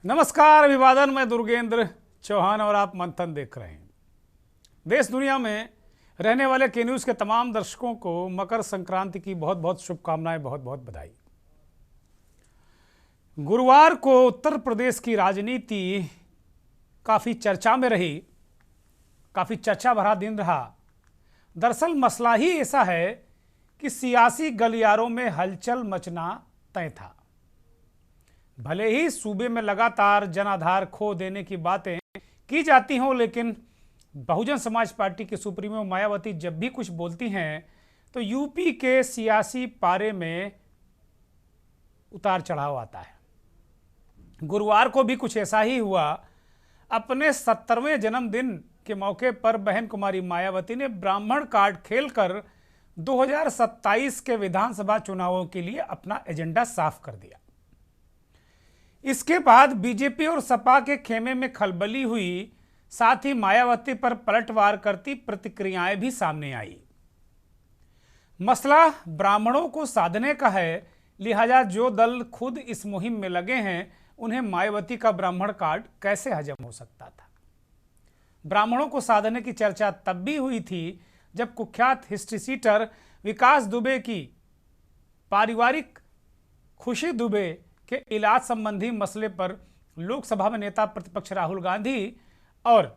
नमस्कार, अभिवादन। मैं दुर्गेंद्र चौहान और आप मंथन देख रहे हैं। देश दुनिया में रहने वाले के न्यूज़ के तमाम दर्शकों को मकर संक्रांति की बहुत बहुत शुभकामनाएं, बहुत बहुत बधाई। गुरुवार को उत्तर प्रदेश की राजनीति काफ़ी चर्चा में रही, काफ़ी चर्चा भरा दिन रहा। दरअसल मसला ही ऐसा है कि सियासी गलियारों में हलचल मचना तय था। भले ही सूबे में लगातार जनाधार खो देने की बातें की जाती हों, लेकिन बहुजन समाज पार्टी के सुप्रीमो मायावती जब भी कुछ बोलती हैं तो यूपी के सियासी पारे में उतार चढ़ाव आता है। गुरुवार को भी कुछ ऐसा ही हुआ। अपने 70वें जन्मदिन के मौके पर बहन कुमारी मायावती ने ब्राह्मण कार्ड खेलकर 2027 के विधानसभा चुनावों के लिए अपना एजेंडा साफ कर दिया। इसके बाद बीजेपी और सपा के खेमे में खलबली हुई, साथ ही मायावती पर पलटवार करती प्रतिक्रियाएं भी सामने आई। मसला ब्राह्मणों को साधने का है, लिहाजा जो दल खुद इस मुहिम में लगे हैं उन्हें मायावती का ब्राह्मण कार्ड कैसे हजम हो सकता था। ब्राह्मणों को साधने की चर्चा तब भी हुई थी जब कुख्यात हिस्ट्री सीटर विकास दुबे की पारिवारिक खुशी दुबे के इलाज संबंधी मसले पर लोकसभा में नेता प्रतिपक्ष राहुल गांधी और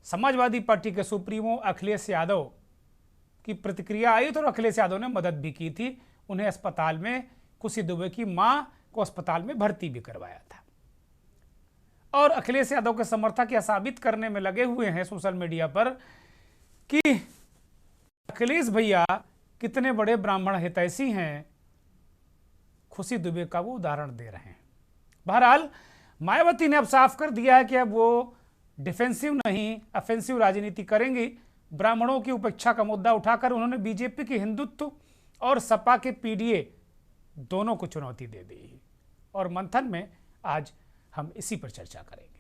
समाजवादी पार्टी के सुप्रीमो अखिलेश यादव की प्रतिक्रिया आई तो अखिलेश यादव ने मदद भी की थी। उन्हें अस्पताल में, खुशी दुबे की मां को अस्पताल में भर्ती भी करवाया था। और अखिलेश यादव के समर्थक यह साबित करने में लगे हुए हैं सोशल मीडिया पर कि अखिलेश भैया कितने बड़े ब्राह्मण हितैषी हैं। खुशी दुबे का वो उदाहरण दे रहे हैं। बहरहाल मायावती ने अब साफ कर दिया है कि अब वो डिफेंसिव नहीं, ऑफेंसिव राजनीति करेंगी। ब्राह्मणों की उपेक्षा का मुद्दा उठाकर उन्होंने बीजेपी के हिंदुत्व और सपा के पीडीए दोनों को चुनौती दे दी। और मंथन में आज हम इसी पर चर्चा करेंगे।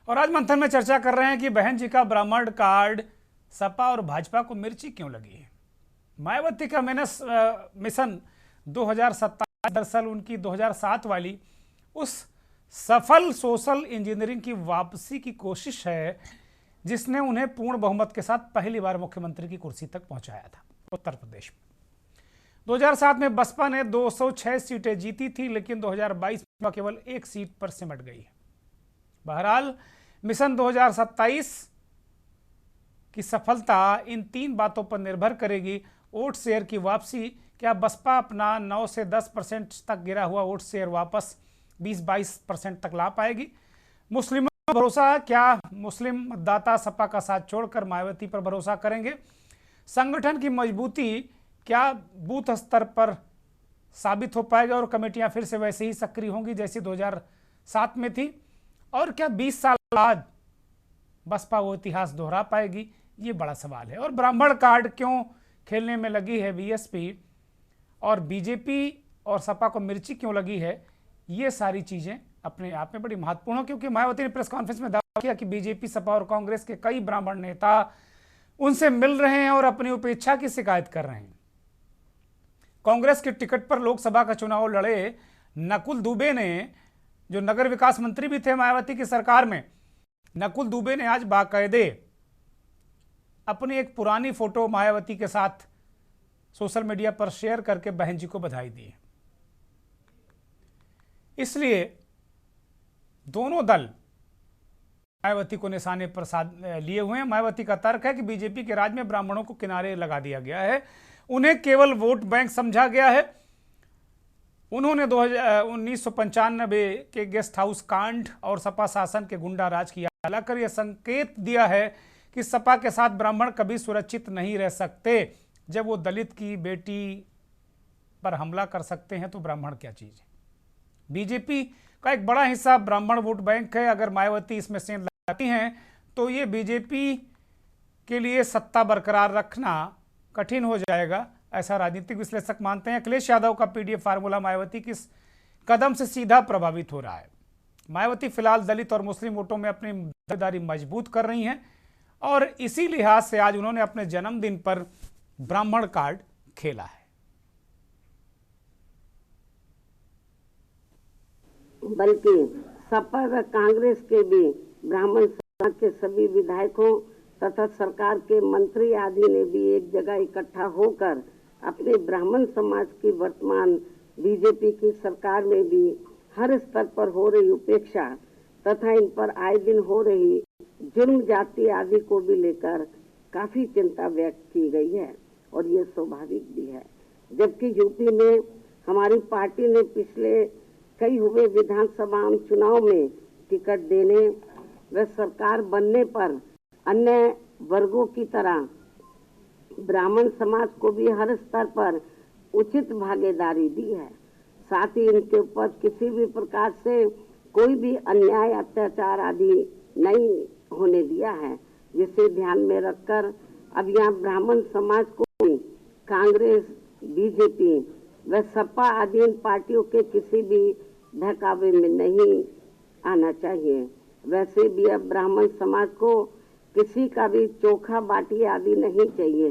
और आज मंथन में चर्चा कर रहे हैं कि बहन जी का ब्राह्मण कार्ड सपा और भाजपा को मिर्ची क्यों लगी है। मायावती का मिशन 2027 दरअसल उनकी 2007 वाली उस सफल सोशल इंजीनियरिंग की वापसी की कोशिश है जिसने उन्हें पूर्ण बहुमत के साथ पहली बार मुख्यमंत्री की कुर्सी तक पहुंचाया था उत्तर प्रदेश में। 2007 में बसपा ने 206 सीटें जीती थी, लेकिन 2022 में केवल एक सीट पर सिमट गई है। बहरहाल मिशन 2027 की सफलता इन तीन बातों पर निर्भर करेगी। वोट शेयर की वापसी, क्या बसपा अपना 9 से 10% तक गिरा हुआ वोट शेयर वापस 20-22% तक ला पाएगी। मुस्लिमों पर भरोसा, क्या मुस्लिम मतदाता सपा का साथ छोड़कर मायावती पर भरोसा करेंगे। संगठन की मजबूती, क्या बूथ स्तर पर साबित हो पाएगा और कमेटियां फिर से वैसे ही सक्रिय होंगी जैसी 2007 में थी। और क्या 20 साल बाद बसपा वो इतिहास दोहरा पाएगी, ये बड़ा सवाल है। और ब्राह्मण कार्ड क्यों खेलने में लगी है बीएसपी, और बीजेपी और सपा को मिर्ची क्यों लगी है, ये सारी चीजें अपने आप में बड़ी महत्वपूर्ण है। क्योंकि मायावती ने प्रेस कॉन्फ्रेंस में दावा किया कि बीजेपी, सपा और कांग्रेस के कई ब्राह्मण नेता उनसे मिल रहे हैं और अपनी उपेक्षा की शिकायत कर रहे हैं। कांग्रेस के टिकट पर लोकसभा का चुनाव लड़े नकुल दुबे ने, जो नगर विकास मंत्री भी थे मायावती की सरकार में, नकुल दुबे ने आज बाकायदे अपनी एक पुरानी फोटो मायावती के साथ सोशल मीडिया पर शेयर करके बहन जी को बधाई दी। इसलिए दोनों दल मायावती को निशाने पर लिए हुए हैं। मायावती का तर्क है कि बीजेपी के राज में ब्राह्मणों को किनारे लगा दिया गया है, उन्हें केवल वोट बैंक समझा गया है। उन्होंने 1995 के गेस्ट हाउस कांड और सपा शासन के गुंडा राज की याद कर यह संकेत दिया है कि सपा के साथ ब्राह्मण कभी सुरक्षित नहीं रह सकते। जब वो दलित की बेटी पर हमला कर सकते हैं तो ब्राह्मण क्या चीज है। बीजेपी का एक बड़ा हिस्सा ब्राह्मण वोट बैंक है। अगर मायावती इसमें सेंध लगाती हैं तो ये बीजेपी के लिए सत्ता बरकरार रखना कठिन हो जाएगा, ऐसा राजनीतिक विश्लेषक मानते हैं। अखिलेश यादव का पीडीएफ फार्मूला मायावती के इस कदम से सीधा प्रभावित हो रहा है। मायावती फिलहाल दलित और मुस्लिम वोटों में अपनी दावेदारी मजबूत कर रही हैं और इसी लिहाज से आज उन्होंने अपने जन्मदिन पर ब्राह्मण कार्ड खेला है। बल्कि सपा व कांग्रेस के भी ब्राह्मण समाज के सभी विधायकों तथा सरकार के मंत्री आदि ने भी एक जगह इकट्ठा होकर अपने ब्राह्मण समाज की वर्तमान बीजेपी की सरकार में भी हर स्तर पर हो रही उपेक्षा तथा इन पर आए दिन हो रही जुर्म जाति आदि को भी लेकर काफी चिंता व्यक्त की गई है और ये स्वाभाविक भी है। जबकि यूपी में हमारी पार्टी ने पिछले कई हुए विधानसभा चुनाव में टिकट देने व सरकार बनने पर अन्य वर्गों की तरह ब्राह्मण समाज को भी हर स्तर पर उचित भागीदारी दी है। साथ ही इनके ऊपर किसी भी प्रकार से कोई भी अन्याय अत्याचार आदि नहीं होने दिया है, जिसे ध्यान में रखकर अब यहाँ ब्राह्मण समाज को कांग्रेस, बीजेपी व सपा आदि इन पार्टियों के किसी भी बहकावे में नहीं आना चाहिए। वैसे भी अब ब्राह्मण समाज को किसी का भी चोखा बाटी आदि नहीं चाहिए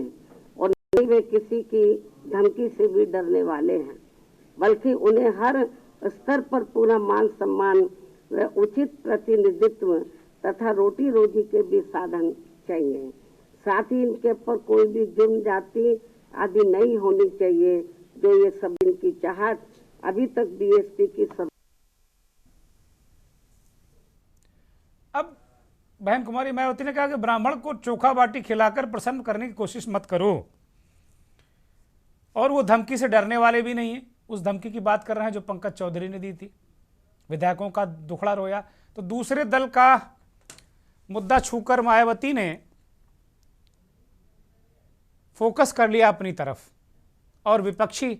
और नहीं वे किसी की धमकी से भी डरने वाले हैं, बल्कि उन्हें हर स्तर पर पूरा मान सम्मान व उचित प्रतिनिधित्व तथा रोटी रोजी के भी साधन चाहिए। साथ ही इनके ऊपर कोई भी जुर्म जाति आदि नहीं होनी चाहिए, जो ये सब इनकी चाहत अभी तक बीएसपी की सब। अब बहन कुमारी मायावती ने कहा कि ब्राह्मण को चोखा बाटी खिलाकर प्रसन्न करने की कोशिश मत करो और वो धमकी से डरने वाले भी नहीं है। उस धमकी की बात कर रहे हैं जो पंकज चौधरी ने दी थी, विधायकों का दुखड़ा रोया। तो दूसरे दल का मुद्दा छूकर मायावती ने फोकस कर लिया अपनी तरफ और विपक्षी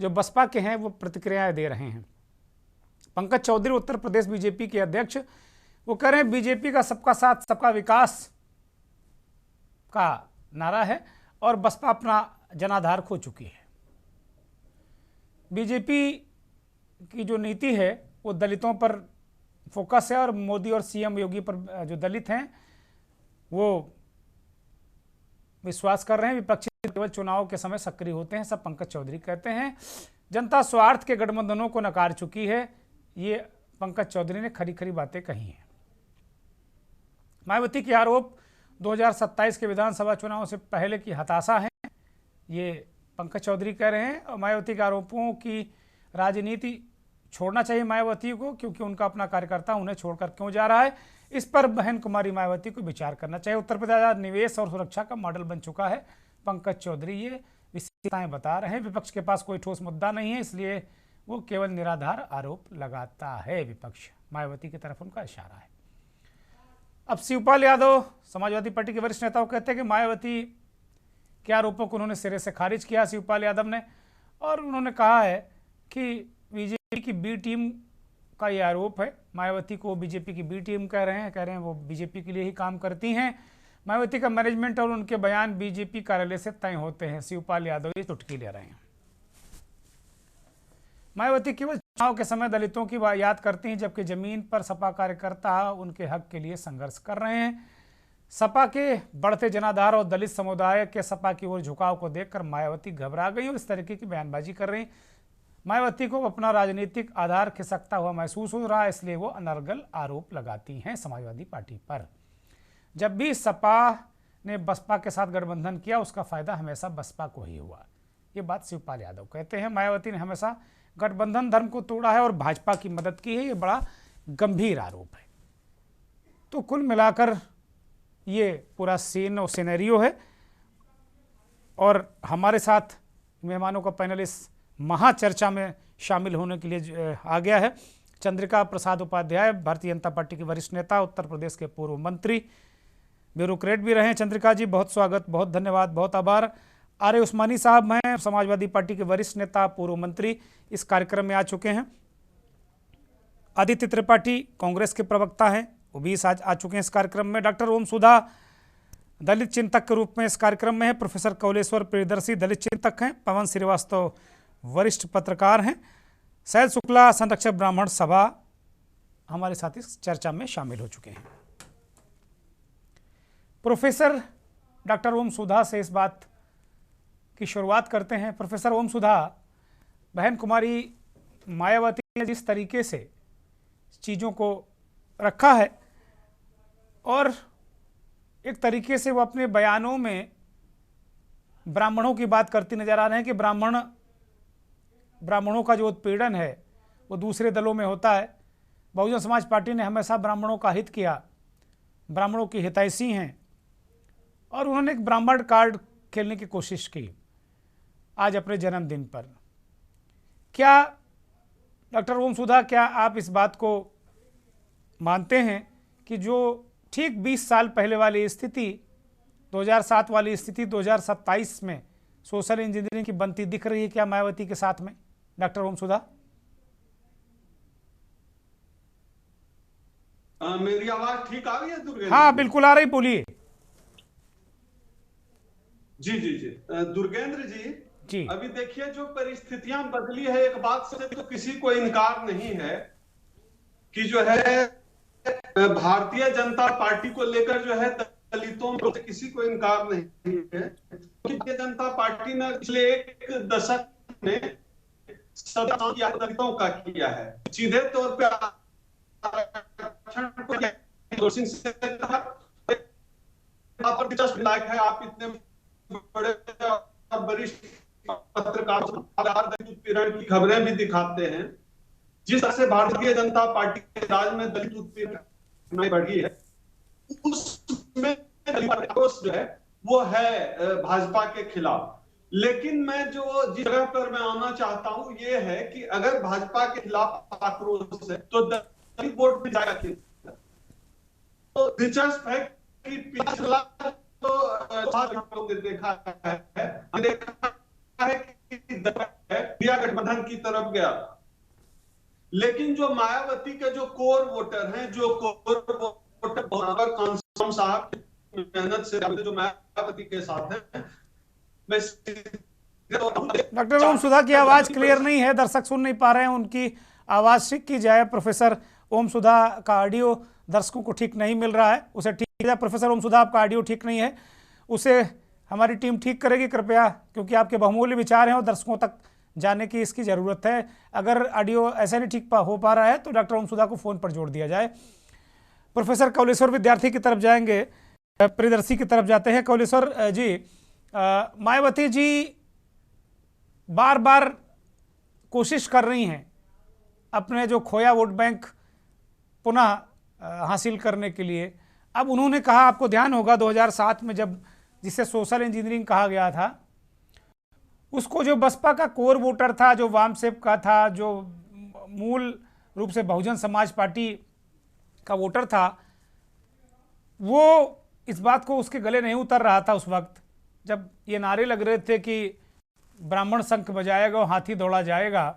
जो बसपा के हैं वो प्रतिक्रियाएं दे रहे हैं। पंकज चौधरी उत्तर प्रदेश बीजेपी के अध्यक्ष, वो कह रहे हैं बीजेपी का सबका साथ सबका विकास का नारा है और बसपा अपना जनाधार खो चुकी है। बीजेपी की जो नीति है वो दलितों पर फोकस है और मोदी और सीएम योगी पर जो दलित हैं वो विश्वास कर रहे हैं। विपक्षी केवल चुनाव के समय सक्रिय होते हैं, सब पंकज चौधरी कहते हैं। जनता स्वार्थ के गठबंधनों को नकार चुकी है, ये पंकज चौधरी ने खरी खरी बातें कही हैं। मायावती के आरोप 2027 के विधानसभा चुनाव से पहले की हताशा है, ये पंकज चौधरी कह रहे हैं। और मायावती के आरोपों की राजनीति छोड़ना चाहिए मायावती को, क्योंकि उनका अपना कार्यकर्ता उन्हें छोड़कर क्यों जा रहा है, इस पर बहन कुमारी मायावती को विचार करना चाहिए। उत्तर प्रदेश निवेश और सुरक्षा का मॉडल बन चुका है, पंकज चौधरी ये विशेषताएं बता रहे हैं। विपक्ष के पास कोई ठोस मुद्दा नहीं है, इसलिए वो केवल निराधार आरोप लगाता है। विपक्ष मायावती की तरफ उनका इशारा है। अब शिवपाल यादव समाजवादी पार्टी के वरिष्ठ नेता कहते हैं कि मायावती के आरोपों को उन्होंने सिरे से खारिज किया शिवपाल यादव ने, और उन्होंने कहा है कि बीजेपी की बी टीम का ये आरोप है। मायावती को बीजेपी की बी टीम कह रहे हैं वो बीजेपी के लिए ही काम करती हैं। मायावती का मैनेजमेंट और उनके बयान बीजेपी कार्यालय से तय होते हैं। शिवपाल यादव ये चुटकी ले रहे हैं। मायावती केवल चुनाव के समय दलितों की याद करती हैं, जबकि जमीन पर सपा कार्यकर्ता उनके हक के लिए संघर्ष कर रहे हैं। सपा के बढ़ते जनाधार और दलित समुदाय के सपा की ओर झुकाव को देखकर मायावती घबरा गई और इस तरीके की बयानबाजी कर रही। मायावती को अपना राजनीतिक आधार खिसकता हुआ महसूस हो रहा है, इसलिए वो अनर्गल आरोप लगाती हैं समाजवादी पार्टी पर। जब भी सपा ने बसपा के साथ गठबंधन किया उसका फायदा हमेशा बसपा को ही हुआ, ये बात शिवपाल यादव कहते हैं। मायावती ने हमेशा गठबंधन धर्म को तोड़ा है और भाजपा की मदद की है, ये बड़ा गंभीर आरोप है। तो कुल मिलाकर ये पूरा सीन और सिनेरियो है। और हमारे साथ मेहमानों का पैनल इस महाचर्चा में शामिल होने के लिए आ गया है। चंद्रिका प्रसाद उपाध्याय, भारतीय जनता पार्टी के वरिष्ठ नेता, उत्तर प्रदेश के पूर्व मंत्री, ब्यूरोक्रेट भी रहे हैं। चंद्रिका जी बहुत स्वागत, बहुत धन्यवाद, बहुत आभार। आर ए उस्मानी साहब हैं, समाजवादी पार्टी के वरिष्ठ नेता, पूर्व मंत्री, इस कार्यक्रम में आ चुके हैं। आदित्य त्रिपाठी कांग्रेस के प्रवक्ता हैं, वो भी आज आ चुके हैं इस कार्यक्रम में। डॉक्टर ओम सुधा दलित चिंतक के रूप में इस कार्यक्रम में है। प्रोफेसर कौलेश्वर प्रियदर्शी दलित चिंतक हैं। पवन श्रीवास्तव वरिष्ठ पत्रकार हैं। सैल शुक्ला संरक्षक ब्राह्मण सभा हमारे साथ इस चर्चा में शामिल हो चुके हैं। प्रोफेसर डॉक्टर ओम सुधा से इस बात की शुरुआत करते हैं। प्रोफेसर ओम सुधा, बहन कुमारी मायावती ने जिस तरीके से चीज़ों को रखा है और एक तरीके से वो अपने बयानों में ब्राह्मणों की बात करती नजर आ रहे हैं कि ब्राह्मणों का जो उत्पीड़न है वो दूसरे दलों में होता है। बहुजन समाज पार्टी ने हमेशा ब्राह्मणों का हित किया, ब्राह्मणों की हितैषी हैं और उन्होंने एक ब्राह्मण कार्ड खेलने की कोशिश की आज अपने जन्मदिन पर। क्या डॉक्टर ओम सुधा, क्या आप इस बात को मानते हैं कि जो ठीक 20 साल पहले वाली स्थिति, 2007 वाली स्थिति 2027 में सोशल इंजीनियरिंग की बनती दिख रही है क्या मायावती के साथ में? डॉक्टर ओम सुधा, मेरी आवाज ठीक आ रही है दुर्गेंद्र? हाँ बिल्कुल आ रही, बोलिए। जी जी जी दुर्गेंद्र जी, अभी देखिए जो परिस्थितियां बदली है, एक बात से तो किसी को इनकार नहीं है कि जो है भारतीय जनता पार्टी को लेकर जो है दलितों में किसी को इनकार नहीं है। भारतीय जनता पार्टी ने पिछले एक दशक में दलितों का किया है। सीधे तौर पे दिलचस्प है, आप इतने बड़े वरिष्ठ पत्रकार उत्पीड़न की खबरें भी दिखाते हैं। जिस तरह से भारतीय जनता पार्टी के राज में दलित उत्पीड़न बढ़ी है, उसमें जो है वो है भाजपा के खिलाफ। लेकिन मैं जो जिस जगह पर मैं आना चाहता हूं ये है कि अगर भाजपा के खिलाफ आक्रोश है तो दलित वोट में जाएगा कि तो दिलचस्प है कि पिछला तो देखा है कि इंडिया गठबंधन की तरफ गया, लेकिन जो मायावती के जो कोर वोटर हैं, जो कोर वोटर कांसम साहब मेहनत से जो मायावती के साथ हैं, डॉक्टर ओम सुधा की आवाज क्लियर नहीं है, दर्शक सुन नहीं पा रहे हैं, उनकी आवाज ठीक की जाए। प्रोफेसर ओम सुधा का ऑडियो दर्शकों को ठीक नहीं मिल रहा है, उसे ठीक किया। प्रोफेसर ओम सुधा, आपका ऑडियो ठीक नहीं है, उसे हमारी टीम ठीक करेगी कृपया, क्योंकि आपके बहुमूल्य विचार हैं और दर्शकों तक जाने की इसकी ज़रूरत है। अगर ऑडियो ऐसा नहीं ठीक हो पा रहा है तो डॉक्टर ओम सुधा को फ़ोन पर जोड़ दिया जाए। प्रोफेसर कौलेश्वर विद्यार्थी की तरफ जाएंगे, प्रियदर्शी की तरफ जाते हैं। कौलेश्वर जी, मायावती जी बार बार कोशिश कर रही हैं अपने जो खोया वोट बैंक पुनः हासिल करने के लिए। अब उन्होंने कहा, आपको ध्यान होगा 2007 में जब जिसे सोशल इंजीनियरिंग कहा गया था, उसको जो बसपा का कोर वोटर था, जो वामसेप का था, जो मूल रूप से बहुजन समाज पार्टी का वोटर था, वो इस बात को उसके गले नहीं उतर रहा था उस वक्त जब ये नारे लग रहे थे कि ब्राह्मण शंख बजाएगा और हाथी दौड़ा जाएगा।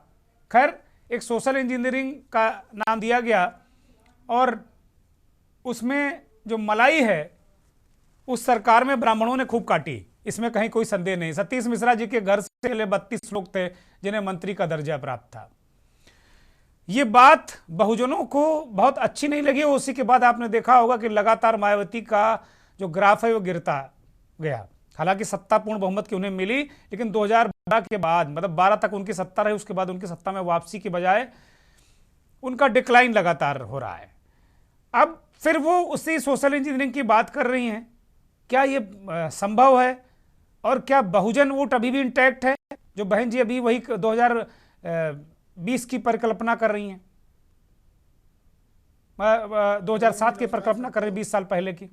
खैर, एक सोशल इंजीनियरिंग का नाम दिया गया और उसमें जो मलाई है उस सरकार में ब्राह्मणों ने खूब काटी, इसमें कहीं कोई संदेह नहीं। सतीश मिश्रा जी के घर से पहले 32 लोग थे जिन्हें मंत्री का दर्जा प्राप्त था। ये बात बहुजनों को बहुत अच्छी नहीं लगी। उसी के बाद आपने देखा होगा कि लगातार मायावती का जो ग्राफ है वो गिरता गया। हालांकि सत्ता पूर्ण बहुमत की उन्हें मिली, लेकिन 2012 के बाद, मतलब 12 तक उनकी सत्ता रही, उसके बाद उनकी सत्ता में वापसी की बजाय उनका डिक्लाइन लगातार हो रहा है। अब फिर वो उसी सोशल इंजीनियरिंग की बात कर रही हैं। क्या ये संभव है? और क्या बहुजन वोट अभी भी इंटैक्ट है? जो बहन जी अभी वही 2020 की परिकल्पना कर रही हैं, 2007 की परिकल्पना कर रही, 20 साल पहले की।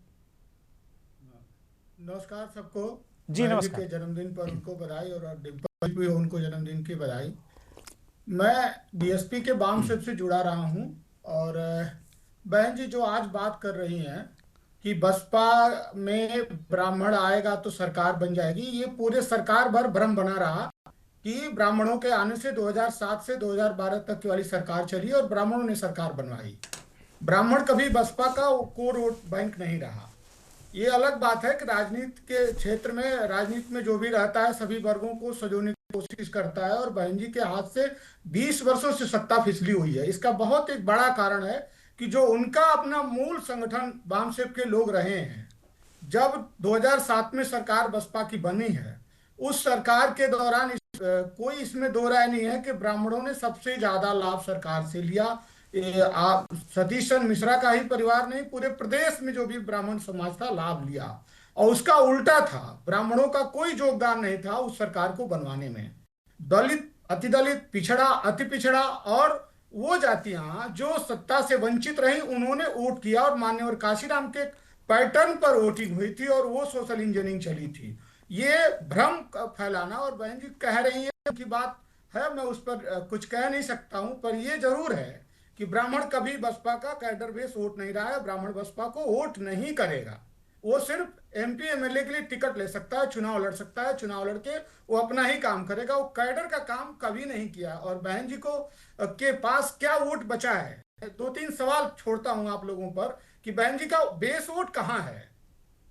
नमस्कार सबको जी, नमस्कार। के जन्मदिन पर उनको बधाई और डिम्पल भी उनको जन्मदिन की बधाई। मैं बीएसपी के वाम से जुड़ा रहा हूं और बहन जी जो आज बात कर रही हैं कि बसपा में ब्राह्मण आएगा तो सरकार बन जाएगी, ये पूरे सरकार भर भ्रम बना रहा कि ब्राह्मणों के आने से 2007 से 2012 तक की वाली सरकार चली और ब्राह्मणों ने सरकार बनवाई। ब्राह्मण कभी बसपा का कोर वोट बैंक नहीं रहा। ये अलग बात है कि राजनीति के क्षेत्र में, राजनीति में जो भी रहता है सभी वर्गों को सजोने की कोशिश करता है, और बहन जी के हाथ से 20 वर्षों से सत्ता फिसली हुई है। इसका बहुत एक बड़ा कारण है कि जो उनका अपना मूल संगठन वामसेप के लोग रहे हैं, जब 2007 में सरकार बसपा की बनी है, उस सरकार के दौरान कोई इसमें दो राय नहीं है कि ब्राह्मणों ने सबसे ज्यादा लाभ सरकार से लिया। सतीश चंद्र मिश्रा का ही परिवार नहीं, पूरे प्रदेश में जो भी ब्राह्मण समाज था लाभ लिया। और उसका उल्टा था, ब्राह्मणों का कोई योगदान नहीं था उस सरकार को बनवाने में। दलित, अति दलित, पिछड़ा, अति पिछड़ा और वो जातियां जो सत्ता से वंचित रही, उन्होंने वोट किया और मान्यवर काशीराम के पैटर्न पर वोटिंग हुई थी और वो सोशल इंजीनियरिंग चली थी। ये भ्रम फैलाना, और बहन जी कह रही है की बात है, मैं उस पर कुछ कह नहीं सकता हूं, पर ये जरूर है कि ब्राह्मण कभी बसपा का कैडर बेस वोट नहीं रहा है। ब्राह्मण बसपा को वोट नहीं करेगा। वो सिर्फ एमपी एमएलए के लिए टिकट ले सकता है, चुनाव लड़ सकता है, चुनाव लड़के वो अपना ही काम करेगा। वो कैडर का काम कभी नहीं किया। और बहन जी को के पास क्या वोट बचा है, दो तीन सवाल छोड़ता हूं आप लोगों पर कि बहन जी का बेस वोट कहाँ है।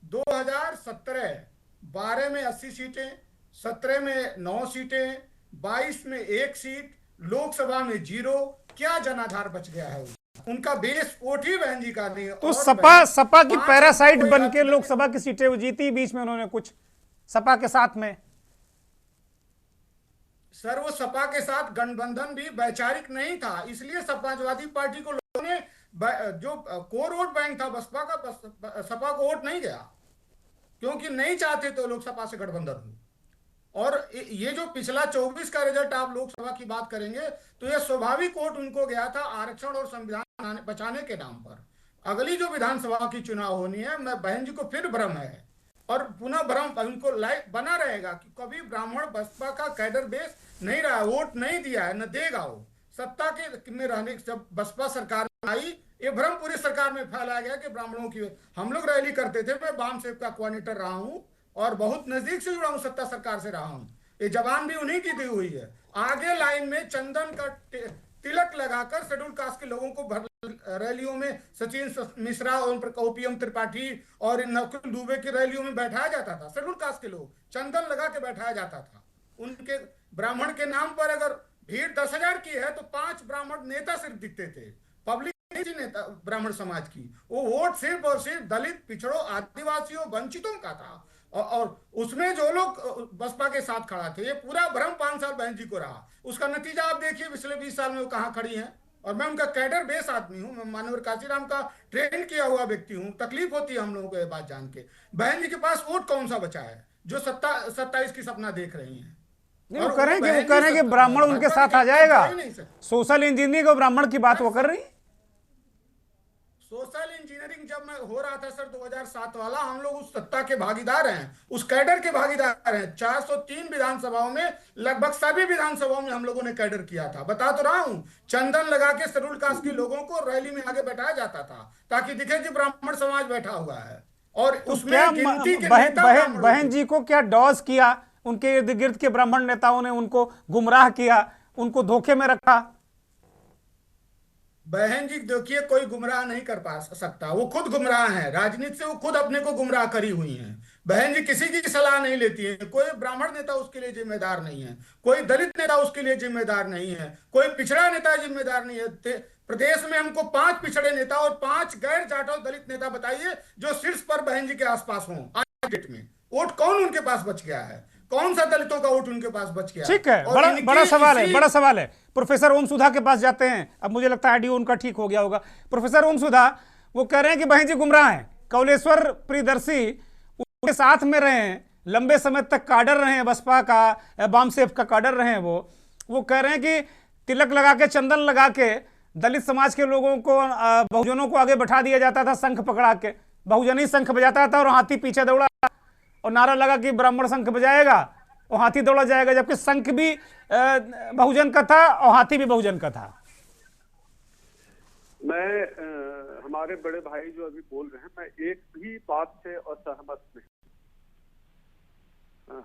2017 12 में 80 सीटें, 17 में 9 सीटें, 22 में 1 सीट, लोकसभा में 0। क्या जनाधार बच गया है उनका बेस वोट ही बहन जी का नहीं। तो सपा की पैरासाइट बन के कोई लोकसभा की सीटें वो जीती, बीच में उन्होंने कुछ सपा के साथ में। सर वो सपा के साथ गठबंधन भी वैचारिक नहीं था, इसलिए समाजवादी पार्टी को लोगों ने जो कोर वोट बैंक था बसपा का, सपा को वोट नहीं गया, क्योंकि नहीं चाहते तो लोग सपा से गठबंधन हो। और ये जो पिछला 24 का रिजल्ट आप लोकसभा की बात करेंगे तो ये स्वाभाविक वोट उनको गया था आरक्षण और संविधान बचाने के नाम पर। अगली जो विधानसभा की चुनाव होनी है, मैं बहन जी को फिर भ्रम है और पुनः भ्रम उनको लाइक बना रहेगा कि कभी ब्राह्मण बसपा का कैडर बेस नहीं रहा, वोट नहीं दिया है, न देगा। वो सत्ता के में रहने, जब बसपा सरकार में आई, ये भ्रम पूरी सरकार में फैलाया गया कि ब्राह्मणों की, हम लोग रैली करते थे, मैं वाम सेव का कोऑर्डिनेटर रहा हूं और बहुत नजदीक से जुड़ा हूं, सत्ता सरकार से रहा हूं, ये जवान भी उन्हीं की दी हुई है। आगे लाइन में चंदन का तिलक लगाकर शेड्यूल कास्ट के लोगों को रैलियों में सचिन मिश्रा और ओपीएम त्रिपाठी और नकुल दुबे की रैलियों में बैठाया जाता था। शेड्यूल कास्ट के लोग चंदन लगा के बैठाया जाता था। उनके ब्राह्मण के नाम पर अगर भीड़ 10,000 की है तो 5 ब्राह्मण नेता सिर्फ दिखते थे, पब्लिक नहीं थी नेता ब्राह्मण समाज की। वो वोट सिर्फ और सिर्फ दलित, पिछड़ों, आदिवासियों, वंचितों का था। और उसमें जो लोग बसपा के साथ खड़ा थे, ये पूरा भ्रम 5 साल बहन जी को रहा। उसका नतीजा आप देखिए पिछले 20 साल में वो कहाँ खड़ी हैं। और मैं उनका कैडर बेस आदमी हूँ, मैं मानवर काशीराम का ट्रेन किया हुआ व्यक्ति हूँ। तकलीफ होती है हम लोगों को ये बात जान के। बहन जी के पास वोट कौन सा बचा है जो 27 की सपना देख रही हैं। नहीं, वो कह रहे हैं कि ब्राह्मण उनके साथ आ जाएगा। सोशल इंजीनियरिंग और ब्राह्मण की बात वो कर रही। सोशल इंजीनियरिंग जब मैं हो रहा था सर 2007 वाला, हम लोग उस सत्ता के भागीदार हैं, उस कैडर के भागीदार हैं। 403 विधानसभाओं में लगभग सभी विधानसभाओं में हम लोगों ने कैडर किया था। बता तो रहा हूं, चंदन लगा के शेड्यूल कास्ट के लोगों को रैली में आगे बैठाया जाता था ताकि दिखे कि ब्राह्मण समाज बैठा हुआ है। और तो उसमें क्या गिनती के नेता बहन जी को क्या डॉस किया, उनके इर्द गिर्द के ब्राह्मण नेताओं ने उनको गुमराह किया, उनको धोखे में रखा? बहन जी देखिए, कोई गुमराह नहीं कर पा सकता, वो खुद गुमराह है। राजनीति से वो खुद अपने को गुमराह करी हुई हैं। बहन जी किसी की सलाह नहीं लेती है, कोई ब्राह्मण नेता उसके लिए जिम्मेदार नहीं है, कोई दलित नेता उसके लिए जिम्मेदार नहीं है, कोई पिछड़ा नेता जिम्मेदार नहीं है। प्रदेश में हमको 5 पिछड़े नेता और 5 गैर जाटव दलित नेता बताइए जो शीर्ष पर बहन जी के आसपास हों। आज डेट में वोट कौन उनके पास बच गया है? कौन सा दलितों का वोट उनके पास बच गया? ठीक है, बड़ा सवाल है। प्रोफेसर ओम सुधा के पास जाते हैं। अब मुझे लगता है ऑडियो उनका ठीक हो गया होगा। प्रोफेसर ओम सुधा, वो कह रहे हैं कि बहन जी गुमराह हैं। कौलेश्वर प्रियदर्शी उनके साथ में रहे हैं, लंबे समय तक काडर रहे हैं, बसपा का, वामसेफ का काडर रहे हैं। वो कह रहे हैं कि तिलक लगा के, चंदन लगा के दलित समाज के लोगों को, बहुजनों को आगे बैठा दिया जाता था, शंख पकड़ा के बहुजन ही शंख बजाता था और हाथी पीछे दौड़ा और नारा लगा कि ब्राह्मण शंख बजाएगा और हाथी दौड़ा जाएगा, जबकि शंख भी बहुजन का था और हाथी भी बहुजन का था। मैं हमारे बड़े भाई जो अभी बोल रहे हैं, मैं एक भी बात से असहमत नहीं।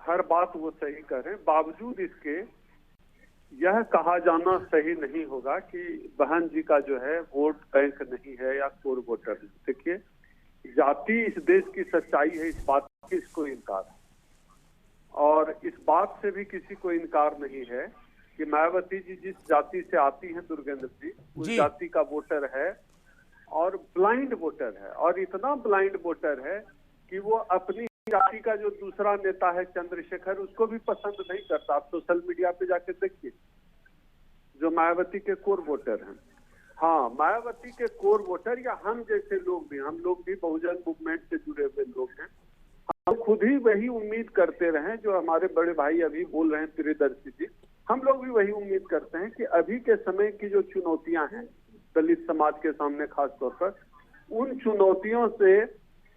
हर बात वो सही कर रहे हैं। बावजूद इसके यह कहा जाना सही नहीं होगा कि बहन जी का जो है वोट बैंक नहीं है या कोर वोटर है। देखिए, जाति इस देश की सच्चाई है, इस बात की किसको इनकार है, और इस बात से भी किसी को इनकार नहीं है कि मायावती जी जिस जाति से आती हैं दुर्गेंद्र जी, उस जाति का वोटर है और ब्लाइंड वोटर है, और इतना ब्लाइंड वोटर है कि वो अपनी जाति का जो दूसरा नेता है चंद्रशेखर, उसको भी पसंद नहीं करता। आप सोशल मीडिया पे जाके देखिए, जो मायावती के कोर वोटर हैं। हाँ, मायावती के कोर वोटर या हम जैसे लोग भी, हम लोग भी बहुजन मूवमेंट से जुड़े हुए लोग हैं, हम खुद ही वही उम्मीद करते रहे जो हमारे बड़े भाई अभी बोल रहे हैं प्रियदर्शी जी, हम लोग भी वही उम्मीद करते हैं कि अभी के समय की जो चुनौतियां हैं दलित समाज के सामने खास तौर पर, उन चुनौतियों से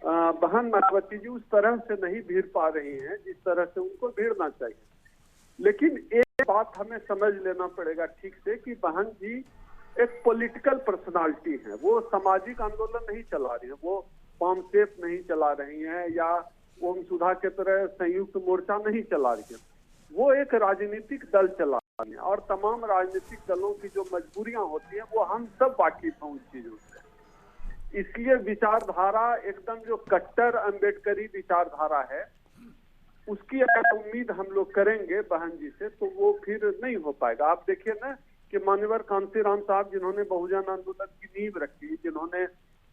बहन मायावती जी उस तरह से नहीं भिड़ पा रही हैं जिस तरह से उनको भिड़ना चाहिए। लेकिन एक बात हमें समझ लेना पड़ेगा ठीक से कि बहन जी एक पॉलिटिकल पर्सनालिटी है, वो सामाजिक आंदोलन नहीं चला रही है, वो पामसेप नहीं चला रही है या ओम सुधा के तरह संयुक्त मोर्चा नहीं चला रही है, वो एक राजनीतिक दल चला रही है, और तमाम राजनीतिक दलों की जो मजबूरियां होती हैं वो हम सब वाकिफ हैं उन चीजों से। इसलिए विचारधारा एकदम जो कट्टर अम्बेडकरी विचारधारा है, उसकी अगर उम्मीद हम लोग करेंगे बहन जी से तो वो फिर नहीं हो पाएगा। आप देखिए ना कि मान्यवर कांशीराम साहब, जिन्होंने बहुजन आंदोलन की नींव रखी, जिन्होंने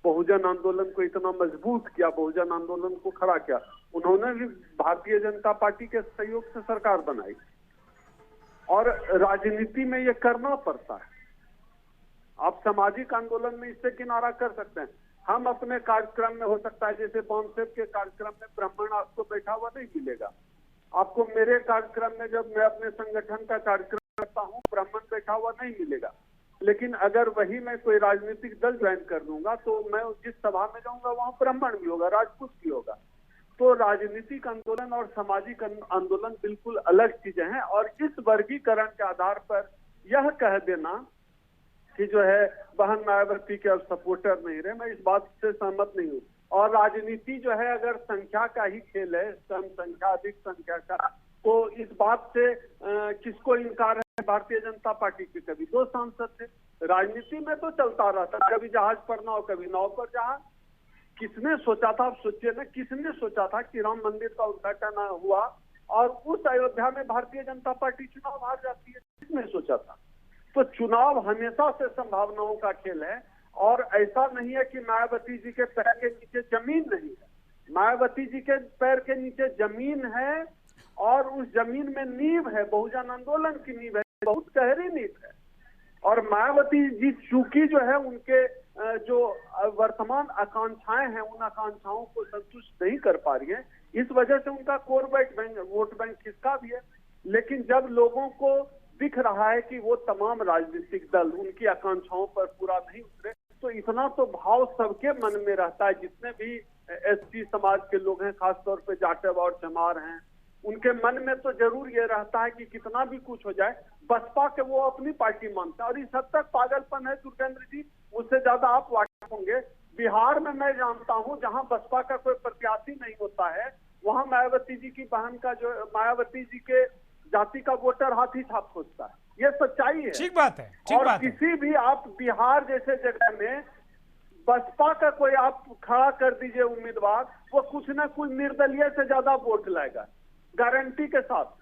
बहुजन आंदोलन को इतना मजबूत किया, बहुजन आंदोलन को खड़ा किया, उन्होंने भी भारतीय जनता पार्टी के सहयोग से सरकार बनाई, और राजनीति में ये करना पड़ता है। आप सामाजिक आंदोलन में इससे किनारा कर सकते हैं। हम अपने कार्यक्रम में, हो सकता है जैसे पामसेप के कार्यक्रम में ब्राह्मण आपको बैठा हुआ नहीं मिलेगा, आपको मेरे कार्यक्रम में जब मैं अपने संगठन का कार्यक्रम करता हूँ ब्राह्मण बैठा हुआ नहीं मिलेगा। लेकिन अगर वही मैं कोई राजनीतिक दल ज्वाइन कर लूंगा तो मैं जिस सभा में जाऊंगा वहां ब्राह्मण भी होगा, राजपूत भी होगा। तो राजनीतिक आंदोलन और सामाजिक आंदोलन बिल्कुल अलग चीजें हैं, और इस वर्गीकरण के आधार पर यह कह देना कि जो है बहन मायावती के अब सपोर्टर नहीं रहे, मैं इस बात से सहमत नहीं हूँ। और राजनीति जो है अगर संख्या का ही खेल है, कम संख्या अधिक संख्या का, तो इस बात से किसको इनकार है? भारतीय जनता पार्टी के कभी 2 सांसद थे, राजनीति में तो चलता रहता, कभी जहाज पर नाव, कभी नाव पर जहाज। किसने सोचा था, आप सोचिए ना, किसने सोचा था कि राम मंदिर का उद्घाटन हुआ और उस अयोध्या में भारतीय जनता पार्टी चुनाव हार जाती है? किसने सोचा था? तो चुनाव हमेशा से संभावनाओं का खेल है, और ऐसा नहीं है कि मायावती जी के पैर के नीचे जमीन नहीं है। मायावती जी के पैर के नीचे जमीन है, और उस जमीन में नींव है, बहुजन आंदोलन की नींव है, बहुत गहरी नींव है। और मायावती जी चूंकि जो है उनके जो वर्तमान आकांक्षाएं हैं, उन आकांक्षाओं को संतुष्ट नहीं कर पा रही है, इस वजह से उनका कोर वोट बैंक किसका भी है। लेकिन जब लोगों को दिख रहा है कि वो तमाम राजनीतिक दल उनकी आकांक्षाओं पर पूरा नहीं उतरे, तो इतना तो भाव सबके मन में रहता है, जितने भी एसटी समाज के लोग हैं, खासतौर पे जाटव और चमार हैं, उनके मन में तो जरूर ये रहता है कि कितना भी कुछ हो जाए बसपा के वो अपनी पार्टी मानते हैं। और इस हद तक पागलपन है दुर्गेंद्र जी, उससे ज्यादा आप वाकिफ होंगे। बिहार में मैं जानता हूं जहां बसपा का कोई प्रत्याशी नहीं होता है, वहां मायावती जी की बहन का, जो मायावती जी के जाति का वोटर हाथी छाप खोजता है। ये सच्चाई है, ठीक बात है, ठीक और बात है। किसी भी आप बिहार जैसे जगह में बसपा का कोई आप खड़ा कर दीजिए उम्मीदवार, वो कुछ ना कुछ निर्दलीय से ज्यादा वोट लाएगा, गारंटी के साथ।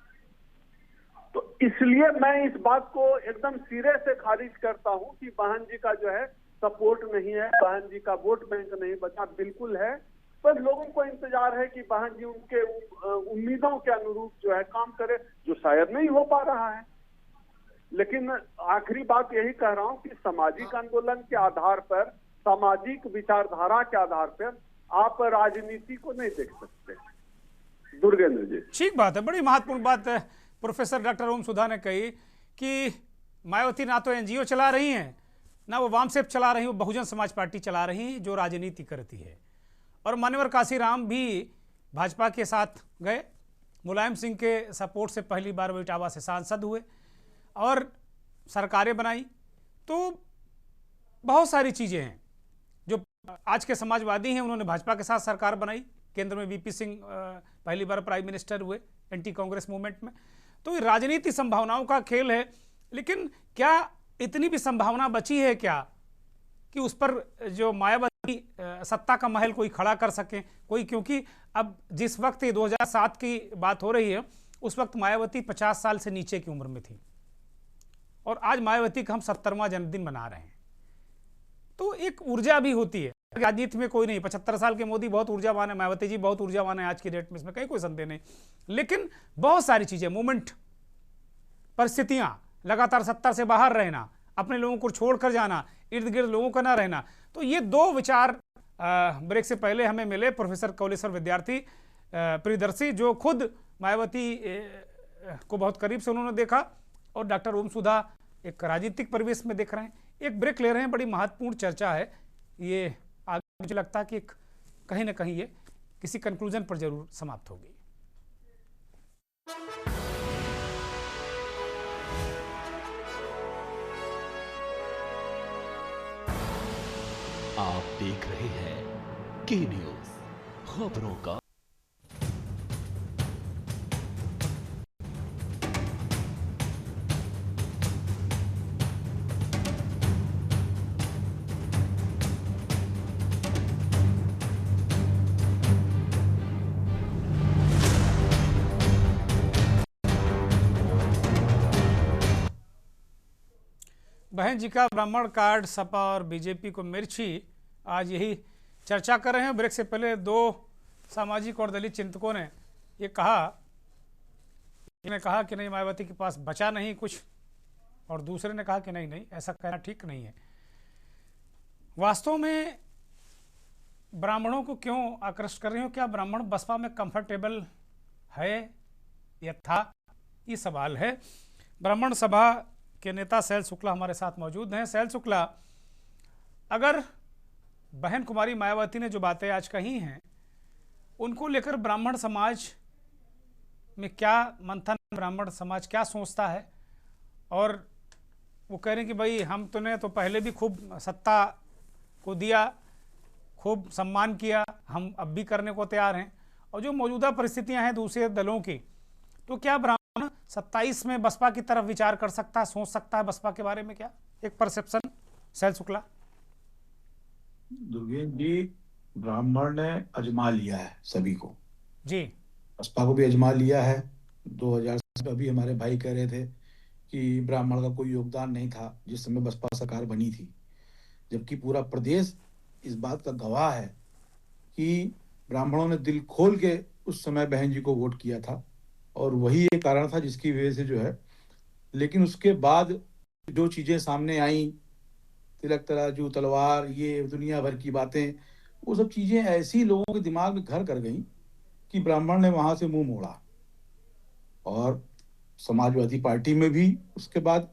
तो इसलिए मैं इस बात को एकदम सिरे से खारिज करता हूं कि बहन जी का जो है सपोर्ट नहीं है, बहन जी का वोट बैंक नहीं बचा, बिल्कुल है। पर लोगों को इंतजार है कि बहन जी उनके उम्मीदों के अनुरूप जो है काम करे, जो शायद नहीं हो पा रहा है। लेकिन आखिरी बात यही कह रहा हूं कि सामाजिक आंदोलन के आधार पर, सामाजिक विचारधारा के आधार पर आप राजनीति को नहीं देख सकते दुर्गेंद्र जी। ठीक बात है, बड़ी महत्वपूर्ण बात है प्रोफेसर डॉक्टर ओम सुधा ने कही कि मायावती ना तो एनजीओ चला रही हैं, ना वो वामसेप चला रही, वो बहुजन समाज पार्टी चला रही जो राजनीति करती है। और मान्यवर काशीराम भी भाजपा के साथ गए, मुलायम सिंह के सपोर्ट से पहली बार वो इटावा से सांसद हुए और सरकारें बनाई। तो बहुत सारी चीज़ें हैं, जो आज के समाजवादी हैं उन्होंने भाजपा के साथ सरकार बनाई, केंद्र में वीपी सिंह पहली बार प्राइम मिनिस्टर हुए एंटी कांग्रेस मूवमेंट में। तो ये राजनीति संभावनाओं का खेल है। लेकिन क्या इतनी भी संभावना बची है क्या कि उस पर जो मायावती सत्ता का महल कोई खड़ा कर सके कोई? क्योंकि अब जिस वक्त ये 2007 की बात हो रही है, उस वक्त मायावती 50 साल से नीचे की उम्र में थी और आज मायावती का हम 70वां जन्मदिन मना रहे हैं। तो एक ऊर्जा भी होती है राजनीति में, कोई नहीं। 75 साल के मोदी बहुत ऊर्जावान है, मायावती जी बहुत ऊर्जावान है आज की डेट में, इसमें कहीं कोई संदेह नहीं। लेकिन बहुत सारी चीजें, मूवमेंट, परिस्थितियां, लगातार सत्ता से बाहर रहना, अपने लोगों को छोड़कर जाना, इर्द गिर्द लोगों का ना रहना, तो ये दो विचार ब्रेक से पहले हमें मिले। प्रोफेसर कौलेश्वर विद्यार्थी प्रियदर्शी, जो खुद मायावती को बहुत करीब से उन्होंने देखा, और डॉक्टर ओम सुधा एक राजनीतिक परिवेश में देख रहे हैं। एक ब्रेक ले रहे हैं, बड़ी महत्वपूर्ण चर्चा है ये। आगे मुझे लगता है कि कहीं ना कहीं ये किसी कंक्लूजन पर जरूर समाप्त होगी। आप देख रहे हैं के न्यूज, खबरों का। बहन जी का ब्राह्मण कार्ड, सपा और बीजेपी को मिर्ची, आज यही चर्चा कर रहे हैं। ब्रेक से पहले दो सामाजिक और दलित चिंतकों ने ये कहा कि नहीं, मायावती के पास बचा नहीं कुछ, और दूसरे ने कहा कि नहीं नहीं, ऐसा कहना ठीक नहीं है। वास्तव में ब्राह्मणों को क्यों आकृष्ट कर रही हो? क्या ब्राह्मण बसपा में कंफर्टेबल है या था? ये सवाल है। ब्राह्मण सभा के नेता सैल शुक्ला हमारे साथ मौजूद हैं। सैल शुक्ला, अगर बहन कुमारी मायावती ने जो बातें आज कही हैं, उनको लेकर ब्राह्मण समाज में क्या मंथन, ब्राह्मण समाज क्या सोचता है? और वो कह रहे हैं कि भाई हम तूने तो पहले भी खूब सत्ता को दिया, खूब सम्मान किया, हम अब भी करने को तैयार हैं, और जो मौजूदा परिस्थितियां हैं दूसरे दलों की, तो क्या ब्राह्मण 27 में बसपा की तरफ विचार कर सकता है, सोच सकता है बसपा के बारे में? क्या एक परसेप्शन, सैल शुक्ला? दुर्गेश जी, ब्राह्मण ने अजमा लिया है सभी को जी। बसपा को भी अजमा लिया है। 2000 में अभी हमारे भाई कह रहे थे कि ब्राह्मण का कोई योगदान नहीं था जिस समय बसपा सरकार बनी थी, जबकि पूरा प्रदेश इस बात का गवाह है कि ब्राह्मणों ने दिल खोल के उस समय बहन जी को वोट किया था, और वही एक कारण था जिसकी वजह से जो है। लेकिन उसके बाद जो चीजें सामने आई, तिलक तराजू, तलवार, ये दुनिया भर की बातें, वो सब चीजें ऐसी लोगों के दिमाग में घर कर गई कि ब्राह्मण ने वहां से मुंह मोड़ा। और समाजवादी पार्टी में भी उसके बाद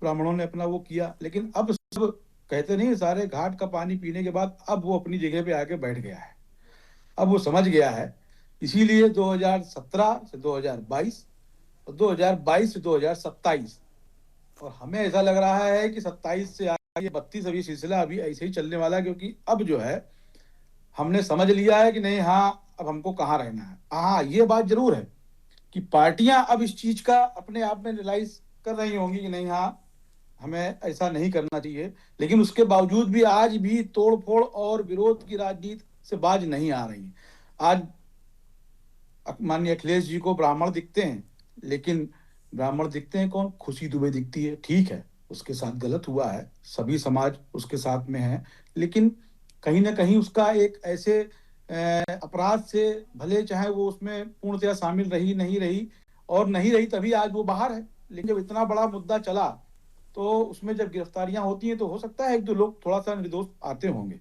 ब्राह्मणों ने अपना वो किया। लेकिन अब सब कहते नहीं, सारे घाट का पानी पीने के बाद अब वो अपनी जगह पे आके बैठ गया है, अब वो समझ गया है। इसीलिए 2017 से 2022 और 2022 से 2027, और हमें ऐसा लग रहा है कि 27 से आगे 32 अभी सिलसिला अभी ऐसे ही चलने वाला है, क्योंकि अब जो है हमने समझ लिया है कि नहीं, हाँ अब हमको कहाँ रहना है। हाँ, ये बात जरूर है कि पार्टियां अब इस चीज का अपने आप में रियलाइज कर रही होंगी कि नहीं, हाँ हमें ऐसा नहीं करना चाहिए। लेकिन उसके बावजूद भी आज भी तोड़फोड़ और विरोध की राजनीति से बाज नहीं आ रही। आज माननीय अखिलेश जी को ब्राह्मण दिखते हैं, लेकिन ब्राह्मण दिखते हैं कौन? खुशी दुबे दिखती है। ठीक है, उसके साथ गलत हुआ है, सभी समाज उसके साथ में है, लेकिन कहीं ना कहीं उसका एक ऐसे अपराध से, भले चाहे वो उसमें पूर्णतया शामिल रही नहीं रही, और नहीं रही तभी आज वो बाहर है। लेकिन जब इतना बड़ा मुद्दा चला तो उसमें जब गिरफ्तारियां होती हैं तो हो सकता है एक दो लोग थोड़ा सा निर्दोष आते होंगे।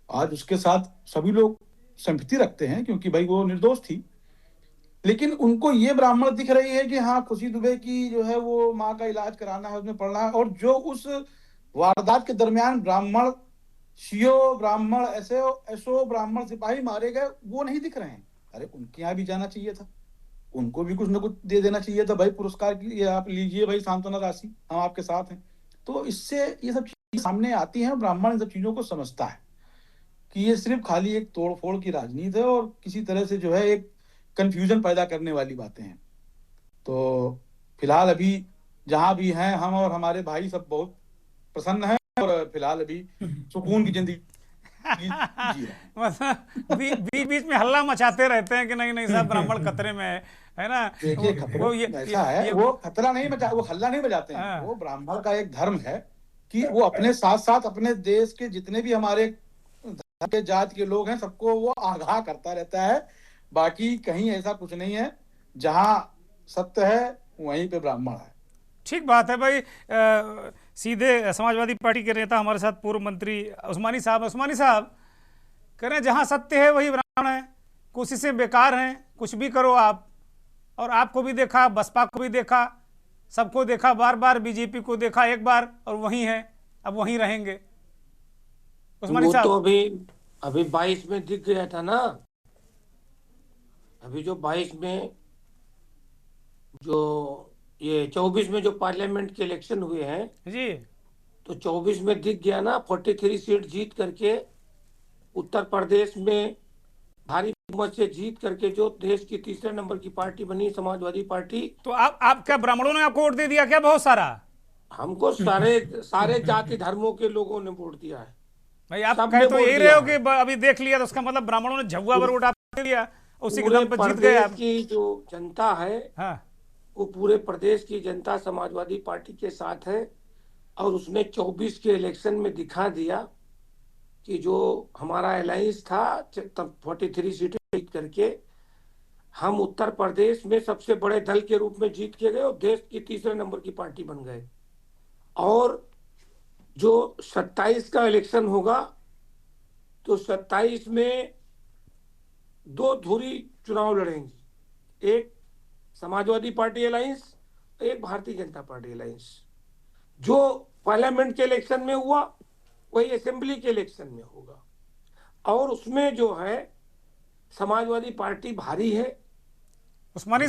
आज उसके साथ सभी लोग सिंपैथी रखते हैं क्योंकि भाई वो निर्दोष थी। लेकिन उनको ये ब्राह्मण दिख रही है कि हाँ, खुशी दुबे की जो है वो माँ का इलाज कराना है, उसमें पढ़ना है, और जो उस वारदात के दरमियान ब्राह्मण सीओ, ब्राह्मण एसओ, ब्राह्मण सिपाही मारे गए, वो नहीं दिख रहे हैं। अरे उनके यहाँ भी जाना चाहिए था, उनको भी कुछ न कुछ दे देना चाहिए था भाई, पुरस्कार की ये आप लीजिए भाई, सांत्वना राशि, हम आपके साथ हैं। तो इससे ये सब चीजें सामने आती हैं। ब्राह्मण इन सब चीजों को समझता है कि ये सिर्फ खाली एक तोड़फोड़ की राजनीति है और किसी तरह से जो है एक कंफ्यूजन पैदा करने वाली बातें हैं। तो फिलहाल अभी जहां भी हैं हम और हमारे भाई सब बहुत प्रसन्न हैं और फिलहाल अभी सुकून की जिंदगी जी रहे हैं। मतलब बीच बीच में हल्ला मचाते रहते हैं कि नहीं नहीं साहब ब्राह्मण खतरे में है ना। देखिए वो ऐसा है, वो खतरा नहीं बजा, वो हल्ला नहीं बजाते हैं। हाँ। वो ब्राह्मण का एक धर्म है कि वो अपने साथ साथ अपने देश के जितने भी हमारे धर्म के जात के लोग हैं सबको वो आगाह करता रहता है। बाकी कहीं ऐसा कुछ नहीं है, जहां सत्य है वहीं पे ब्राह्मण है। ठीक बात है भाई। सीधे समाजवादी पार्टी के नेता हमारे साथ पूर्व मंत्री उस्मानी साहब कह रहे हैं जहां सत्य है वही ब्राह्मण है, कोशिशें बेकार हैं, कुछ भी करो आप। और आपको भी देखा, बसपा को भी देखा, सबको देखा, बार बार बीजेपी को देखा एक बार और वहीं है, अब वहीं रहेंगे। उस्मानी वो साहब तो अभी 22 में दिख गया था ना। अभी जो 22 में जो ये 24 में जो पार्लियामेंट के इलेक्शन हुए हैं, जी, तो 24 में दिख गया ना, 43 सीट जीत करके उत्तर प्रदेश में भारी बहुमत से जीत करके जो देश की तीसरे नंबर की पार्टी बनी समाजवादी पार्टी। तो आप क्या ब्राह्मणों ने आपको वोट दे दिया क्या बहुत सारा? हमको सारे जाति धर्मों के लोगों ने वोट दिया है भाई आप सबने कहे तो वोट यही दिया रहे हो है। कि अभी देख लिया तो उसका मतलब ब्राह्मणों ने झुआ पर वोट आपको दे दिया, उसी के पूरे दम पर जीत गए प्रदेश आप। की जो जनता है, हाँ, वो पूरे प्रदेश की जनता समाजवादी पार्टी के साथ है। और उसने 24 के इलेक्शन में दिखा दिया कि जो हमारा अलायंस था, तब 43 सीटें जीत करके हम उत्तर प्रदेश में सबसे बड़े दल के रूप में जीत के गए और देश की तीसरे नंबर की पार्टी बन गए। और जो 27 का इलेक्शन होगा, तो 27 में 2 धुरी चुनाव लड़ेंगी, एक समाजवादी पार्टी अलायंस, एक भारतीय जनता पार्टी अलायंस। जो पार्लियामेंट के इलेक्शन में हुआ वही असेंबली के इलेक्शन में होगा। और उसमें जो है समाजवादी पार्टी भारी है। उस्मानी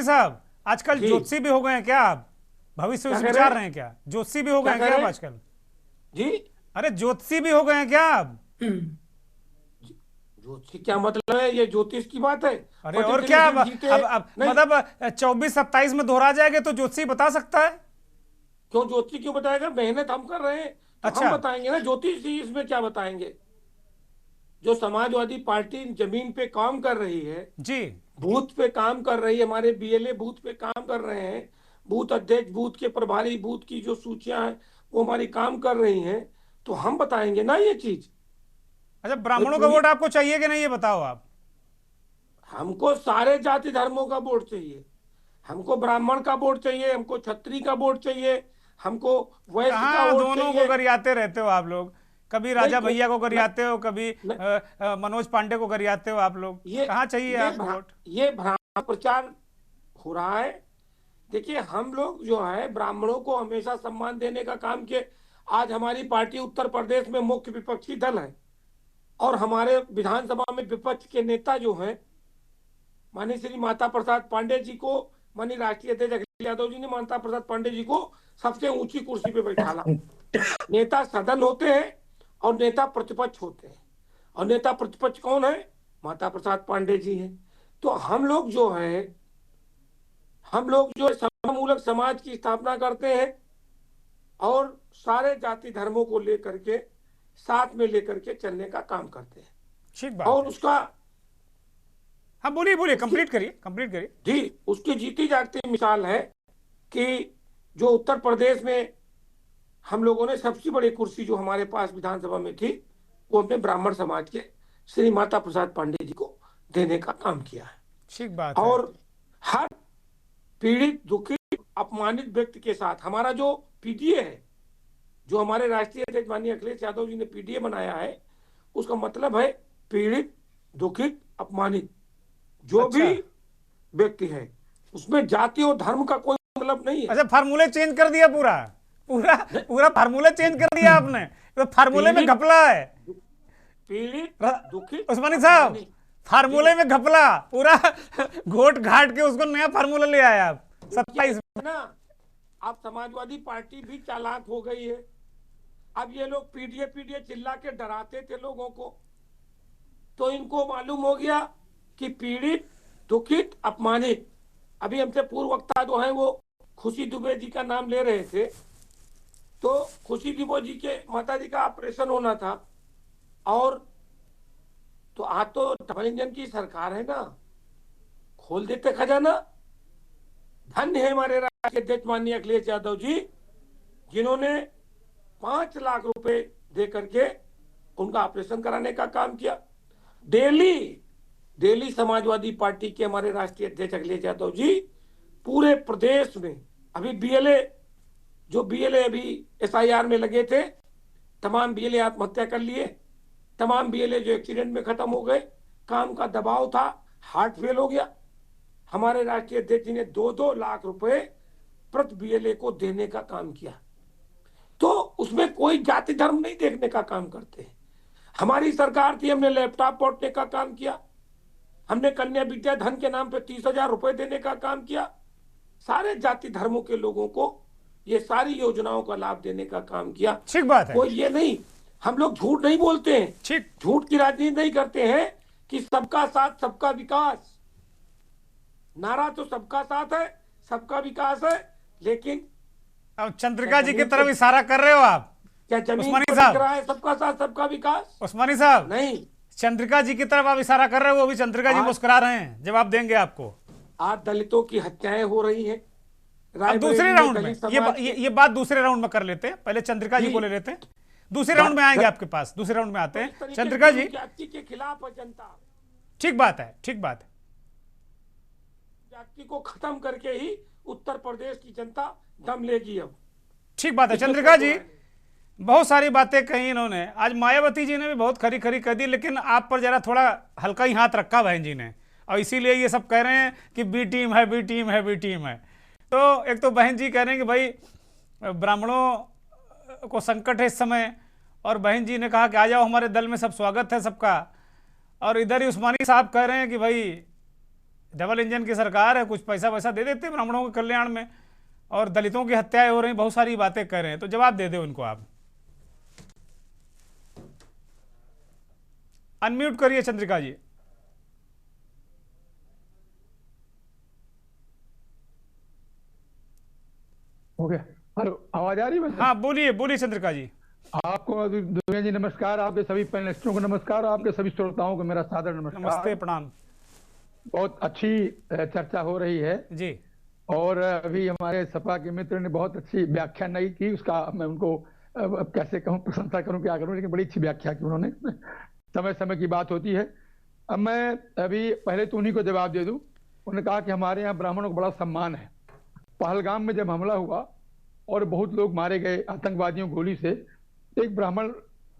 साहब आजकल जी। ज्योतिषी भी हो गए हैं क्या आप? भविष्य क्या कह रहे विचार हैं? रहे हैं क्या? ज्योतिषी भी हो गए क्या हैं कह क्या रहे आप हैं? आजकल? जी, अरे ज्योतिषी भी हो गए हैं क्या आप? ज्योतिष क्या मतलब है? ये ज्योतिष की बात है? अरे और 43 क्या सीट जीते अब नहीं। मतलब 24-27 में दोहरा जाएगा तो ज्योतिषी बता सकता है। क्यों ज्योतिष क्यों बताएगा? मेहनत हम कर रहे हैं तो अच्छा। हम बताएंगे ना। ज्योतिष जी इसमें क्या बताएंगे? जो समाजवादी पार्टी जमीन पे काम कर रही है, जी, बूथ पे काम कर रही है, हमारे बीएलए बूथ पे काम कर रहे हैं, बूथ अध्यक्ष, बूथ के प्रभारी, बूथ की जो सूचियां हैं वो हमारी काम कर रही हैं, तो हम बताएंगे ना ये चीज। अच्छा ब्राह्मणों का वोट आपको चाहिए कि नहीं ये बताओ आप? हमको सारे जाति धर्मों का वोट चाहिए। हमको ब्राह्मण का वोट चाहिए, हमको क्षत्रिय का वोट चाहिए, हमको वैश्य का कहाँ वोट दोनों को चाहिए। गरियाते रहते हो आप लोग? कभी राजा नहीं, भैया को गरियाते हो, कभी नहीं। मनोज पांडे को गरियाते हो आप लोग। कहाँ चाहिए आपको वोट? ये भ्रामक प्रचार हो रहा है। देखिए, हम लोग जो है ब्राह्मणों को हमेशा सम्मान देने का काम किए। आज हमारी पार्टी उत्तर प्रदेश में मुख्य विपक्षी दल है और हमारे विधानसभा में विपक्ष के नेता जो हैं, माननीय श्री माता प्रसाद पांडे जी को, माननीय राष्ट्रीय अध्यक्ष अखिलेश यादव जी ने माता प्रसाद पांडे जी को सबसे ऊंची कुर्सी पे बैठाला। नेता सदन होते हैं और नेता प्रतिपक्ष होते हैं, और नेता प्रतिपक्ष कौन है? माता प्रसाद पांडे जी हैं। तो हम लोग जो समूलक समाज की स्थापना करते हैं और सारे जाति धर्मों को लेकर के साथ में लेकर के चलने का काम करते हैं। ठीक बात और है। उसका हाँ बोलिए, कंप्लीट करिए। जी, उसकी जीती जागती मिसाल है कि जो उत्तर प्रदेश में हम लोगों ने सबसे बड़ी कुर्सी जो हमारे पास विधानसभा में थी, वो अपने ब्राह्मण समाज के श्री माता प्रसाद पांडे जी को देने का काम किया है। ठीक बात है। और हर पीड़ित, दुखित, अपमानित व्यक्ति के साथ हमारा जो पीडीए है, जो हमारे राष्ट्रीय अध्यक्ष माननीय अखिलेश यादव जी ने पीडीए बनाया है, उसका मतलब है पीड़ित, दुखित, अपमानित जो अच्छा। भी व्यक्ति है, उसमें जाति और धर्म का कोई मतलब नहीं है। अच्छा फार्मूले चेंज कर दिया, पूरा फार्मूला चेंज कर दिया आपने। तो फार्मूले में घपला है। पीड़ित, दुखित, उस्मानी साहब फार्मूले में घपला, पूरा घोट घाट के उसको नया फार्मूला ले आया आप 27 में ना। अब समाजवादी पार्टी भी चालाक हो गई है। अब ये लोग पीडीए चिल्ला के डराते थे लोगों को, तो इनको मालूम हो गया कि पीड़ित, दुखित, अपमानित, अभी हमसे पूर्व वक्ता जो है वो खुशी दुबे जी का नाम ले रहे थे, तो खुशी दुबे जी के माता जी का ऑपरेशन होना था, और तो आज तो डबल इंजन की सरकार है ना, खोल देते खजाना। धन्य है हमारे राष्ट्रीय अध्यक्ष माननीय अखिलेश यादव जी, जिन्होंने 5 लाख रुपए दे करके उनका ऑपरेशन कराने का काम किया। दिल्ली समाजवादी पार्टी के हमारे राष्ट्रीय अध्यक्ष अखिलेश यादव जी पूरे प्रदेश में अभी बीएलए अभी एसआईआर में लगे थे, तमाम बीएलए आत्महत्या कर लिए, तमाम बीएलए जो एक्सीडेंट में खत्म हो गए, काम का दबाव था, हार्ट फेल हो गया। हमारे राष्ट्रीय अध्यक्ष जी ने 2-2 लाख रुपए प्रति बीएलए को देने का काम किया। तो उसमें कोई जाति धर्म नहीं देखने का काम करते। हमारी सरकार थी, हमने लैपटॉप बांटने का काम किया, हमने कन्या विद्या धन के नाम पे 30,000 रुपए देने का काम किया। सारे जाति धर्मों के लोगों को ये सारी योजनाओं का लाभ देने का काम किया। ठीक बात है। कोई ये नहीं, हम लोग झूठ नहीं बोलते हैं, ठीक, झूठ की राजनीति नहीं करते हैं कि सबका साथ सबका विकास। नारा तो सबका साथ है, सबका विकास है, लेकिन अब चंद्रिका जी की तरफ इशारा कर रहे हो आप? क्या जमीन उस्मानी पर साहब। दिख रहा है सबका साथ सबका विकास? उस्मानी साहब, नहीं, चंद्रिका जी की तरफ आप इशारा कर रहे हो, वो भी चंद्रिका जी मुस्कुरा रहे हैं, जवाब देंगे आपको। आज दलितों की हत्याएं हो रही हैं। अब दूसरे राउंड में ये बात दूसरे राउंड में कर लेते हैं, पहले चंद्रिका जी को ले लेते हैं, दूसरे राउंड में आएंगे आपके पास, दूसरे राउंड में आते हैं। चंद्रिका जी, जाति के खिलाफ है जनता, ठीक बात है, ठीक बात है। जाति को खत्म करके ही उत्तर प्रदेश की जनता दम लेगी। अब ठीक बात है चंद्रिका जी, बहुत सारी बातें कही इन्होंने। आज मायावती जी ने भी बहुत खरी खरी कह दी, लेकिन आप पर जरा थोड़ा हल्का ही हाथ रखा बहन जी ने, और इसीलिए ये सब कह रहे हैं कि बी टीम है, बी टीम है, बी टीम है। तो एक तो बहन जी कह रहे हैं कि भाई ब्राह्मणों को संकट है इस समय, और बहन जी ने कहा कि आ जाओ हमारे दल में, सब स्वागत है सबका। और इधर ही उस्मानी साहब कह रहे हैं कि भाई डबल इंजन की सरकार है, कुछ पैसा वैसा दे देते हैं ब्राह्मणों के कल्याण में, और दलितों की हत्याएं हो रही, बहुत सारी बातें कह रहे हैं। तो जवाब दे दे उनको आप। अनम्यूट करिए चंद्रिका जी। हो गया? हेलो, आवाज आ रही है? हाँ बोलिए, बोलिए चंद्रिका जी। आपको दुनिया जी नमस्कार, आपके सभी पैनलिस्टों को नमस्कार, आपके सभी श्रोताओं को मेरा सादर नमस्कार। नमस्ते, प्रणाम। बहुत अच्छी चर्चा हो रही है जी, और अभी हमारे सपा के मित्र ने बहुत अच्छी व्याख्या नहीं की, उसका मैं उनको कैसे कहूँ, प्रशंसा करूँ क्या करूँ, लेकिन बड़ी अच्छी व्याख्या की उन्होंने। समय समय की बात होती है। अब मैं अभी पहले तो उन्हीं को जवाब दे दूं। उन्होंने कहा कि हमारे यहाँ ब्राह्मणों को बड़ा सम्मान है। पहलगाम में जब हमला हुआ और बहुत लोग मारे गए आतंकवादियों गोली से, एक ब्राह्मण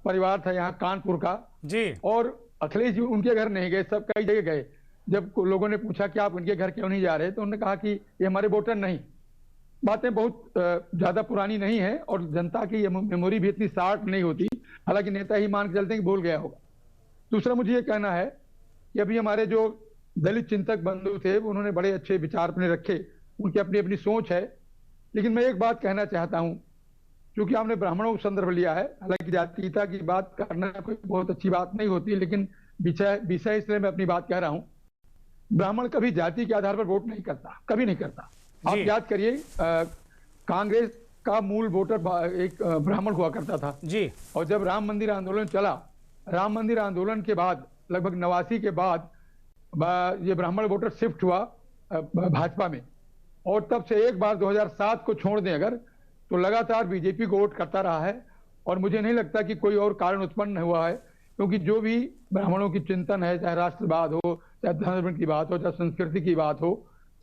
परिवार था यहाँ कानपुर का जी, और अखिलेश जी उनके घर नहीं गए, सब कई जगह गए। जब लोगों ने पूछा कि आप उनके घर क्यों नहीं जा रहे, तो उन्होंने कहा कि ये हमारे वोटर नहीं। बातें बहुत ज्यादा पुरानी नहीं है, और जनता की ये मेमोरी भी इतनी शार्प नहीं होती, हालांकि नेता ही मान के चलते हैं कि भूल गया होगा। दूसरा मुझे ये कहना है कि अभी हमारे जो दलित चिंतक बंधु थे, उन्होंने बड़े अच्छे विचार अपने रखे, उनकी अपनी अपनी सोच है। लेकिन मैं एक बात कहना चाहता हूं, क्योंकि आपने ब्राह्मणों को संदर्भ लिया है, हालांकि जातीयता की बात करना कोई बहुत अच्छी बात नहीं होती, लेकिन विषय इसलिए मैं अपनी बात कह रहा हूं। ब्राह्मण कभी जाति के आधार पर वोट नहीं करता, कभी नहीं करता। आप याद करिए, कांग्रेस का मूल वोटर एक ब्राह्मण हुआ करता था जी, और जब राम मंदिर आंदोलन चला, राम मंदिर आंदोलन के बाद लगभग 89 के बाद ये ब्राह्मण वोटर शिफ्ट हुआ भाजपा में, और तब से एक बार 2007 को छोड़ दें अगर, तो लगातार बीजेपी को वोट करता रहा है। और मुझे नहीं लगता कि कोई और कारण उत्पन्न हुआ है, क्योंकि जो भी ब्राह्मणों की चिंतन है, चाहे राष्ट्रवाद हो, चाहे धर्म की बात हो, चाहे संस्कृति की बात हो,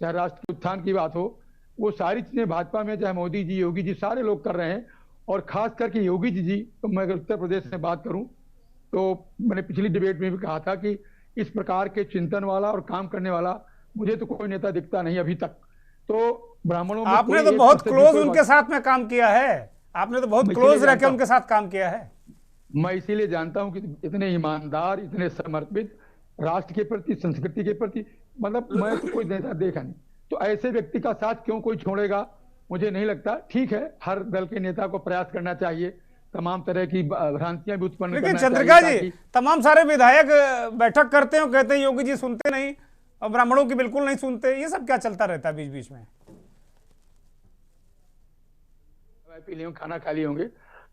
चाहे राष्ट्र के उत्थान की बात हो, वो सारी चीजें भाजपा में, चाहे मोदी जी, योगी जी, सारे लोग कर रहे हैं। और खास करके योगी जी, तो मैं अगर उत्तर प्रदेश में बात करूं, तो मैंने पिछली डिबेट में भी कहा था कि इस प्रकार के चिंतन वाला और काम करने वाला मुझे तो कोई नेता दिखता नहीं अभी तक। तो ब्राह्मणों में आपने तो बहुत क्लोज उनके साथ में काम किया है, आपने तो बहुत क्लोज रह के उनके साथ काम किया है। मैं इसीलिए जानता हूं कि इतने ईमानदार, इतने समर्पित, राष्ट्र के प्रति, संस्कृति के प्रति, मतलब मैं तो कोई नेता देखा नहीं। तो ऐसे व्यक्ति का साथ क्यों कोई छोड़ेगा, मुझे नहीं लगता। ठीक है, हर दल के नेता को प्रयास करना चाहिए, तमाम तरह की भ्रांतियां भी उत्पन्न करना चाहिए। लेकिन चंद्रिका जी, तमाम सारे विधायक बैठक करते हैं, कहते हैं योगी जी सुनते नहीं, और ब्राह्मणों की बिल्कुल नहीं सुनते, ये सब क्या चलता रहता है बीच बीच में? चाय पी लिए होंगे, खाना खा लिए होंगे,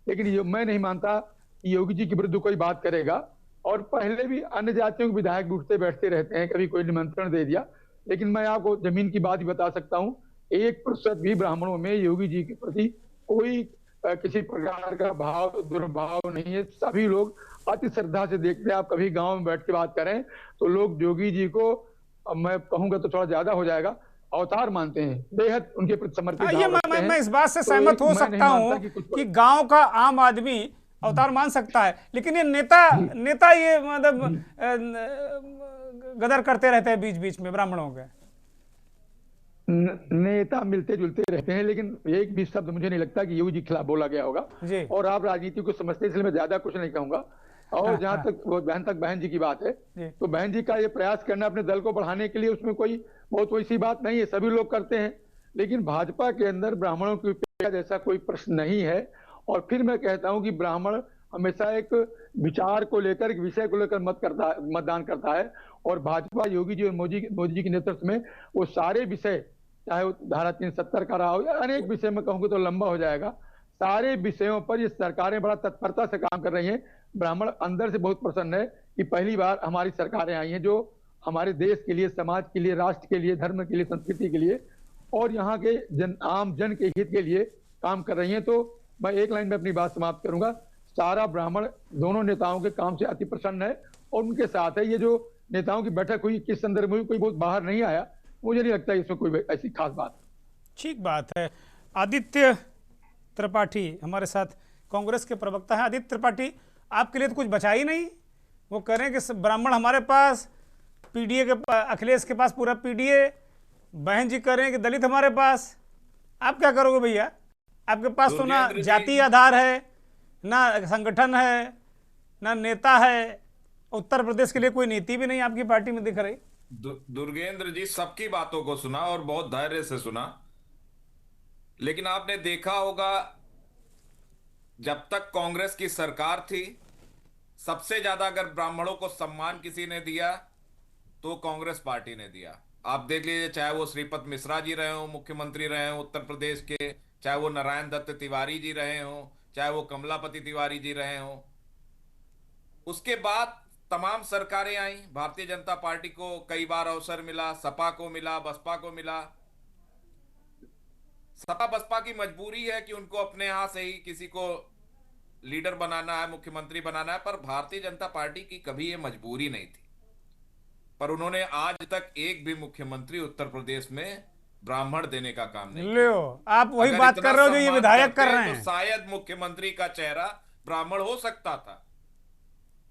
लेकिन ये मैं नहीं मानता कि योगी जी के विरुद्ध कोई बात करेगा। और पहले भी अन्य जातियों के विधायक उठते बैठते रहते हैं, कभी कोई निमंत्रण दे दिया, लेकिन मैं आपको जमीन की बात ही बता सकता हूँ, 1% भी ब्राह्मणों में योगी जी के प्रति कोई किसी प्रकार का भाव दुर्भाव नहीं है। सभी लोग अति श्रद्धा से देखते हैं। आप कभी गांव में बैठ के बात करें तो लोग योगी जी को, मैं कहूंगा तो थोड़ा ज्यादा हो जाएगा, अवतार मानते हैं, बेहद उनके प्रति समर्पित ये मैं इस बात से सहमत हो सकता हूँ कि गांव का आम आदमी अवतार मान सकता है, लेकिन ये नेता ये मतलब गदर करते रहते हैं बीच बीच में ब्राह्मणों के। नेता मिलते जुलते रहते हैं, लेकिन एक भी शब्द मुझे नहीं लगता कि योगी जी के खिलाफ बोला गया होगा। और आप राजनीति को समझते, इसलिए मैं ज्यादा कुछ नहीं कहूंगा। और जहां तक बहन जी की बात है, तो बहन जी का ये प्रयास करना अपने दल को बढ़ाने के लिए, उसमें कोई बहुत वैसी बात नहीं है, सभी लोग करते हैं। लेकिन भाजपा के अंदर ब्राह्मणों की उपेक्षा जैसा कोई प्रश्न नहीं है। और फिर मैं कहता हूं कि ब्राह्मण हमेशा एक विचार को लेकर, एक विषय को लेकर मतदान करता है। और भाजपा योगी जी और मोदी जी के नेतृत्व में वो सारे विषय, चाहे वो धारा 370 का रहा हो या अनेक विषय में कहूंगा तो लंबा हो जाएगा, सारे विषयों पर ये सरकारें बड़ा तत्परता से काम कर रही हैं। ब्राह्मण अंदर से बहुत प्रसन्न है कि पहली बार हमारी सरकारें आई हैं जो हमारे देश के लिए, समाज के लिए, राष्ट्र के लिए, धर्म के लिए, संस्कृति के लिए और यहाँ के आम जन के हित के लिए काम कर रही हैं। तो मैं एक लाइन में अपनी बात समाप्त करूंगा, सारा ब्राह्मण दोनों नेताओं के काम से अति प्रसन्न है और उनके साथ है। ये जो नेताओं की बैठक हुई, किस संदर्भ में हुई, कोई बहुत बाहर नहीं आया, मुझे नहीं लगता इसमें कोई ऐसी खास बात। ठीक बात है। आदित्य त्रिपाठी हमारे साथ, कांग्रेस के प्रवक्ता हैं। आदित्य त्रिपाठी, आपके लिए तो कुछ बचा ही नहीं। वो कह रहे हैं कि ब्राह्मण हमारे पास, पीडीए के अखिलेश के पास पूरा पीडीए, बहन जी कह रहे हैं कि दलित हमारे पास। आप क्या करोगे भैया? आपके पास तो ना जाति आधार है, ना संगठन है, ना नेता है, उत्तर प्रदेश के लिए कोई नीति भी नहीं आपकी पार्टी में दिख रही। दुर्गेंद्र जी सबकी बातों को सुना और बहुत धैर्य से सुना, लेकिन आपने देखा होगा जब तक कांग्रेस की सरकार थी, सबसे ज्यादा अगर ब्राह्मणों को सम्मान किसी ने दिया तो कांग्रेस पार्टी ने दिया। आप देख लीजिए, चाहे वो श्रीपद मिश्रा जी रहे हो, मुख्यमंत्री रहे हो उत्तर प्रदेश के, चाहे वो नारायण दत्त तिवारी जी रहे हो, चाहे वो कमलापति तिवारी जी रहे हो। उसके बाद तमाम सरकारें आई, भारतीय जनता पार्टी को कई बार अवसर मिला, सपा को मिला, बसपा को मिला। सपा बसपा की मजबूरी है कि उनको अपने यहां से ही किसी को लीडर बनाना है, मुख्यमंत्री बनाना है, पर भारतीय जनता पार्टी की कभी ये मजबूरी नहीं थी। पर उन्होंने आज तक एक भी मुख्यमंत्री उत्तर प्रदेश में ब्राह्मण देने का काम नहीं किया। आप वही बात कर रहे हो जो ये विधायक कर रहे हैं। तो शायद मुख्यमंत्री का चेहरा ब्राह्मण हो सकता था।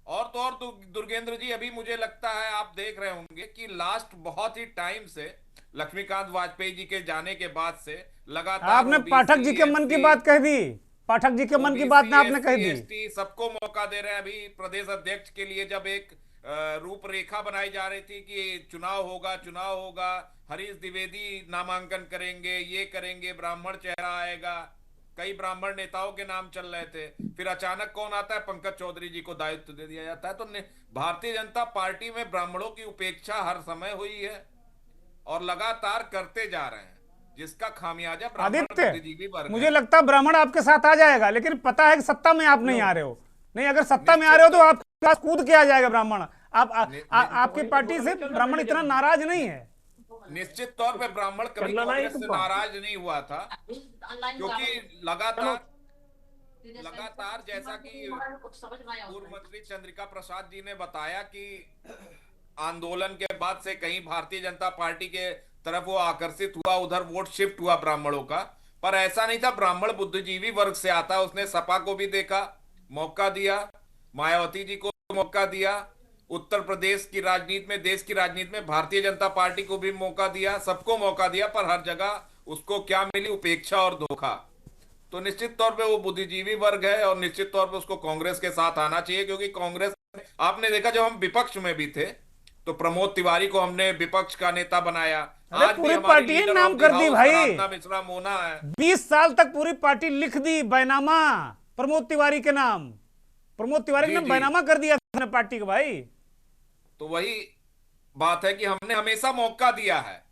और तो और दुर्गेंद्र जी, अभी मुझे लगता है आप देख रहे होंगे कि लास्ट बहुत ही टाइम से, लक्ष्मीकांत वाजपेयी जी के जाने के बाद से लगातार आपने पाठक जी के मन की बात कह दी, पाठक जी के मन की बात ना आपने कह दी। सबको मौका दे रहे हैं। अभी प्रदेश अध्यक्ष के लिए जब एक रूपरेखा बनाई जा रही थी कि चुनाव होगा, हरीश द्विवेदी नामांकन करेंगे, ये करेंगे, ब्राह्मण चेहरा आएगा, कई ब्राह्मण नेताओं के नाम चल रहे थे। फिर अचानक कौन आता है? पंकज चौधरी जी को दायित्व दे दिया जाता है। तो भारतीय जनता पार्टी में ब्राह्मणों की उपेक्षा हर समय हुई है और लगातार करते जा रहे हैं, जिसका खामियाजा आदित्य, मुझे लगता है ब्राह्मण आपके साथ आ जाएगा, लेकिन पता है कि सत्ता में आप नहीं आ रहे हो। नहीं, अगर सत्ता में आ रहे हो तो आपके पास कूद के आ जाएगा ब्राह्मण। आपकी पार्टी से ब्राह्मण इतना नाराज नहीं है। निश्चित तौर पे ब्राह्मण कभी कांग्रेस से नाराज नहीं हुआ था, क्योंकि लगातार जैसा कि पूर्व मंत्री चंद्रिका प्रसाद जी ने बताया कि आंदोलन के बाद से कहीं भारतीय जनता पार्टी के तरफ वो आकर्षित हुआ, उधर वोट शिफ्ट हुआ ब्राह्मणों का। पर ऐसा नहीं था, ब्राह्मण बुद्धिजीवी वर्ग से आता। उसने सपा को भी देखा, मौका दिया, मायावती जी को मौका दिया, उत्तर प्रदेश की राजनीति में, देश की राजनीति में भारतीय जनता पार्टी को भी मौका दिया, सबको मौका दिया, पर हर जगह उसको क्या मिली? उपेक्षा और धोखा। तो निश्चित तौर पे वो बुद्धिजीवी वर्ग है और निश्चित तौर पे उसको कांग्रेस के साथ आना चाहिए, क्योंकि कांग्रेस, आपने देखा जब हम विपक्ष में भी थे तो प्रमोद तिवारी को हमने विपक्ष का नेता बनाया। आज पूरी पार्टी नाम कर दी भाई, मिश्रा मोना है। 20 साल तक पूरी पार्टी लिख दी बैनामा प्रमोद तिवारी के नाम। प्रमोद तिवारी के नाम बैनामा कर दिया पार्टी का भाई। तो वही बात है कि हमने हमेशा मौका दिया है,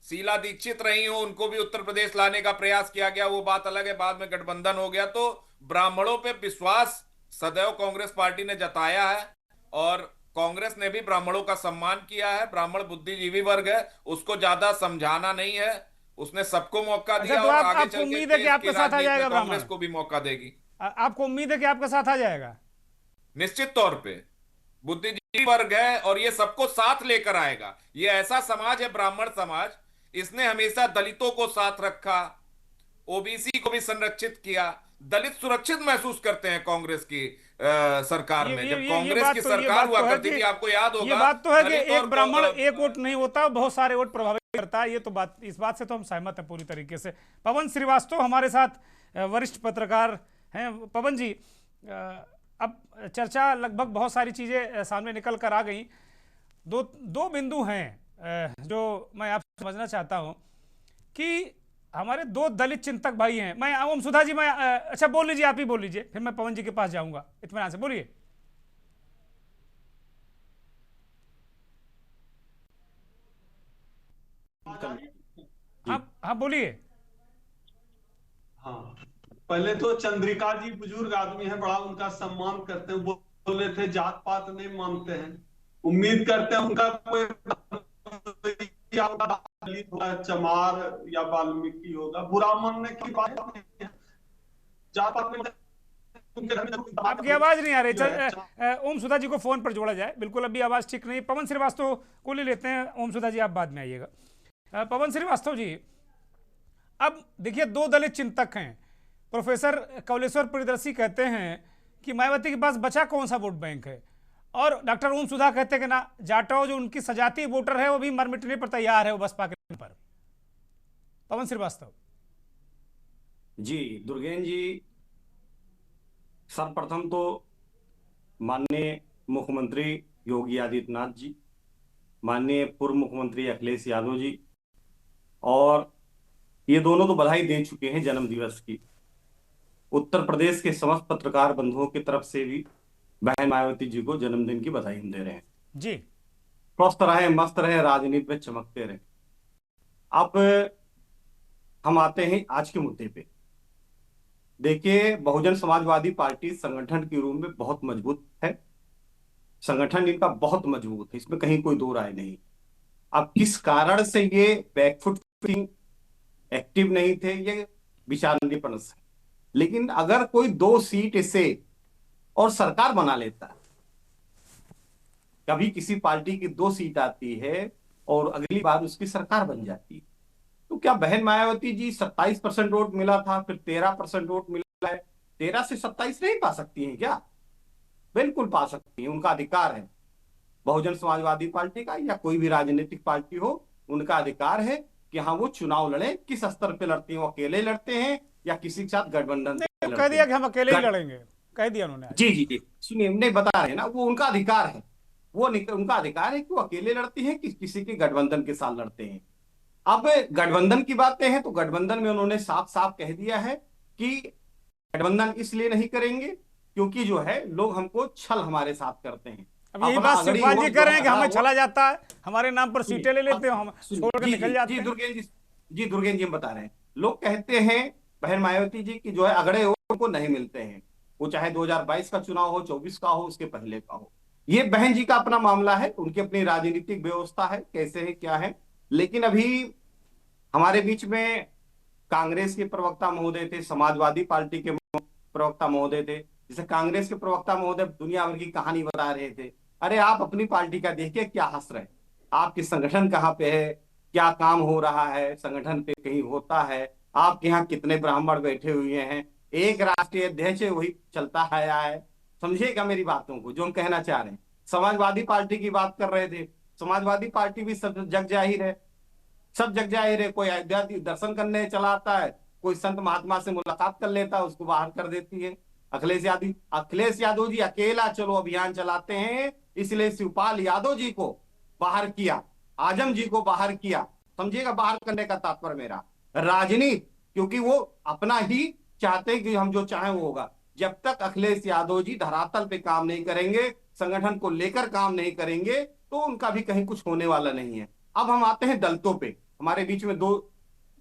शीला दीक्षित रही हो, उनको भी उत्तर प्रदेश लाने का प्रयास किया गया, वो बात अलग है, बाद में गठबंधन हो गया। तो ब्राह्मणों पे विश्वास सदैव कांग्रेस पार्टी ने जताया है और कांग्रेस ने भी ब्राह्मणों का सम्मान किया है। ब्राह्मण बुद्धिजीवी वर्ग है, उसको ज्यादा समझाना नहीं है, उसने सबको मौका दिया तो और आप आगे आपको चल के उम्मीद है कि देश आपके की साथ आ राजनीति जाएगा में ब्राह्मण? कांग्रेस को भी मौका देगी। आपको उम्मीद है कि आपके साथ आ जाएगा? निश्चित तौर पे बुद्धिजीवी वर्ग है और ये सबको साथ लेकर आएगा। ये ऐसा समाज है ब्राह्मण समाज, इसने हमेशा दलितों को साथ रखा, ओबीसी को भी संरक्षित किया। दलित सुरक्षित महसूस करते हैं कांग्रेस की सरकार में। जब कांग्रेस की सरकार हुआ करती थी, आपको याद होगा, ये बात तो है कि दलित एक और ब्राह्मण एक वोट नहीं होता, बहुत सारे वोट प्रभावित करता है। ये तो बात, इस बात से तो हम सहमत हैं पूरी तरीके से। पवन श्रीवास्तव हमारे साथ वरिष्ठ पत्रकार हैं। पवन जी, अब चर्चा लगभग बहुत सारी चीजें सामने निकल कर आ गई। दो बिंदु हैं जो मैं आपसे समझना चाहता हूं कि हमारे दो दलित चिंतक भाई हैं। मैं ओम सुधा जी, मैं अच्छा बोल लीजिए, आप ही बोल लीजिए, फिर मैं पवन जी के पास जाऊंगा। इत्मीनान से बोलिए। हाँ बोलिए। हाँ, पहले तो चंद्रिका जी बुजुर्ग आदमी है, बड़ा उनका सम्मान करते हैं। बोल रहे थे जात पात नहीं मानते हैं। उम्मीद करते हैं उनका कोई या दलित होगा, चमार या वाल्मीकि होगा, बुरा मानने की बात नहीं है। जात पात में उनके घर में आपकी आवाज नहीं आ रही। ओम सुधा जी को फोन पर जोड़ा जाए, बिल्कुल अभी आवाज ठीक नहीं। पवन श्रीवास्तव को ले लेते हैं। ओम सुधा जी आप बाद में आइएगा। पवन श्रीवास्तव जी, अब देखिए, दो दलित चिंतक हैं। प्रोफेसर कौलेश्वर प्रियदर्शी कहते हैं कि मायावती के पास बचा कौन सा वोट बैंक है, और डॉक्टर ओम सुधा कहते हैं कि ना, जाटव जो उनकी सजाती वोटर है वो भी मर मिटने पर तैयार है, वो बसपा के पर। पवन श्रीवास्तव जी, दुर्गेन जी, सर्वप्रथम तो माननीय मुख्यमंत्री योगी आदित्यनाथ जी, माननीय पूर्व मुख्यमंत्री अखिलेश यादव जी, और ये दोनों तो बधाई दे चुके हैं जन्म दिवस की। उत्तर प्रदेश के समस्त पत्रकार बंधुओं की तरफ से भी बहन मायावती जी को जन्मदिन की बधाई हम दे रहे हैं जी। स्वस्थ रहे, मस्त रहे, राजनीति में चमकते रहे। अब हम आते हैं आज के मुद्दे पे। देखिए, बहुजन समाजवादी पार्टी संगठन के रूप में बहुत मजबूत है। संगठन इनका बहुत मजबूत है, इसमें कहीं कोई दो राय नहीं। अब किस कारण से ये बैकफुट एक्टिव नहीं थे, ये विचाराधीन है। लेकिन अगर कोई 2 सीट इसे और सरकार बना लेता है, कभी किसी पार्टी की 2 सीट आती है और अगली बार उसकी सरकार बन जाती है, तो क्या बहन मायावती जी 27% वोट मिला था, फिर 13% वोट मिला है, 13 से 27 नहीं पा सकती हैं क्या? बिल्कुल पा सकती हैं, उनका अधिकार है। बहुजन समाजवादी पार्टी का या कोई भी राजनीतिक पार्टी हो, उनका अधिकार है कि हाँ वो चुनाव लड़े। किस स्तर पे लड़ते हैं, वो अकेले लड़ते हैं या किसी के साथ गठबंधन? कह दिया कि हम अकेले ही लड़ेंगे, कह दिया उन्होंने। जी जी जी, सुनिए, नहीं बता रहे ना, वो उनका अधिकार है, वो उनका अधिकार है कि वो अकेले लड़ते हैं कि किसी के गठबंधन के साथ लड़ते हैं। अब गठबंधन की बातें हैं तो गठबंधन में उन्होंने साफ साफ कह दिया है कि गठबंधन इसलिए नहीं करेंगे क्योंकि जो है लोग हमको छल हमारे साथ करते हैं। अब यही बात शिवपाल जी कह रहे हैं कि हमें छला जाता है, हमारे नाम पर सीटें ले लेते हैं, हम छोड़ कर निकल जाते हैं। दुर्गेन जी हम बता रहे हैं, लोग कहते हैं बहन मायावती जी की जो है अगड़े हो उनको नहीं मिलते हैं, वो चाहे 2022 का चुनाव हो, 24 का हो, उसके पहले का हो। ये बहन जी का अपना मामला है, उनकी अपनी राजनीतिक व्यवस्था है, कैसे है क्या है। लेकिन अभी हमारे बीच में कांग्रेस के प्रवक्ता महोदय थे, समाजवादी पार्टी के प्रवक्ता महोदय थे। जैसे कांग्रेस के प्रवक्ता महोदय दुनिया भर की कहानी बता रहे थे। अरे आप अपनी पार्टी का देखिए, क्या हंस रहे, आपकी संगठन कहाँ पे है, क्या काम हो रहा है संगठन पे, कहीं होता है? आपके यहाँ कितने ब्राह्मण बैठे हुए हैं, एक राष्ट्रीय अध्यक्ष है, वही चलता आया है। समझिएगा मेरी बातों को जो हम कहना चाह रहे हैं। समाजवादी पार्टी की बात कर रहे थे, समाजवादी पार्टी भी सब जग जाहिर है, सब जग जाहिर है। कोई अयोध्या दर्शन करने चला आता है, कोई संत महात्मा से मुलाकात कर लेता है, उसको बाहर कर देती है। अखिलेश यादव जी अकेला चलो अभियान चलाते हैं, इसलिए शिवपाल यादव जी को बाहर किया, आजम जी को बाहर किया। समझिएगा बाहर करने का तात्पर्य मेरा राजनीति, क्योंकि वो अपना ही चाहते हैं कि हम जो चाहें वो होगा। जब तक अखिलेश यादव जी धरातल पे काम नहीं करेंगे, संगठन को लेकर काम नहीं करेंगे, तो उनका भी कहीं कुछ होने वाला नहीं है। अब हम आते हैं दलितों पे। हमारे बीच में दो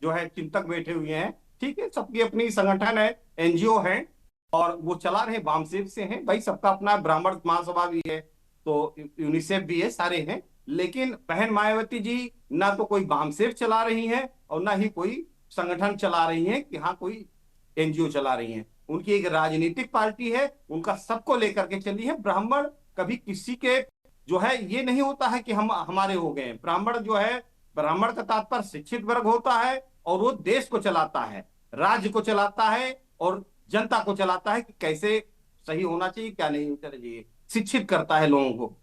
जो है चिंतक बैठे हुए हैं, ठीक है, सबकी अपनी संगठन है, एनजीओ है और वो चला रहे, वामसेफ से हैं भाई, सबका अपना ब्राह्मण महासभा भी है, तो यूनिसेफ भी है, सारे हैं। लेकिन बहन मायावती जी ना तो कोई वामसेफ चला रही हैं और ना ही कोई संगठन चला रही हैं कि हाँ कोई एनजीओ चला रही हैं। उनकी एक राजनीतिक पार्टी है, उनका सबको लेकर के चली है। ब्राह्मण कभी किसी के जो है ये नहीं होता है कि हम हमारे हो गए। ब्राह्मण जो है, ब्राह्मण का तात्पर्य शिक्षित वर्ग होता है और वो देश को चलाता है, राज्य को चलाता है और जनता को चलाता है कि कैसे सही होना चाहिए, क्या नहीं होना चाहिए, शिक्षित करता है लोगों को।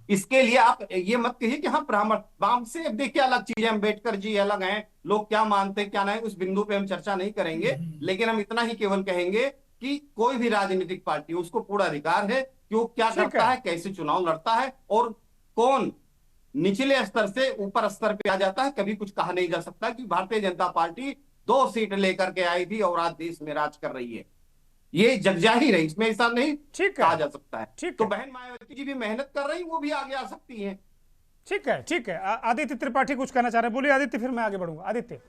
इसके लिए आप ये मत कहिए कि हाँ ब्राह्मण वाम से देखिए अलग चीज है, अम्बेडकर जी अलग हैं, लोग क्या मानते हैं क्या नहीं, उस बिंदु पे हम चर्चा नहीं करेंगे। लेकिन हम इतना ही केवल कहेंगे कि कोई भी राजनीतिक पार्टी, उसको पूरा अधिकार है कि वो क्या करता है, कैसे चुनाव लड़ता है और कौन निचले स्तर से ऊपर स्तर पे आ जाता है। कभी कुछ कहा नहीं जा सकता कि भारतीय जनता पार्टी 2 सीट लेकर के आई थी और आज देश में राज कर रही है, ये जगजाहिर है, इसमें ऐसा नहीं कहा जा सकता है। तो बहन मायावती जी भी मेहनत कर रही, वो भी आगे आ सकती हैं। ठीक है, ठीक है। आदित्य त्रिपाठी कुछ कहना चाह रहे हैं, बोलिए आदित्य, फिर मैं आगे बढ़ूंगा। आदित्य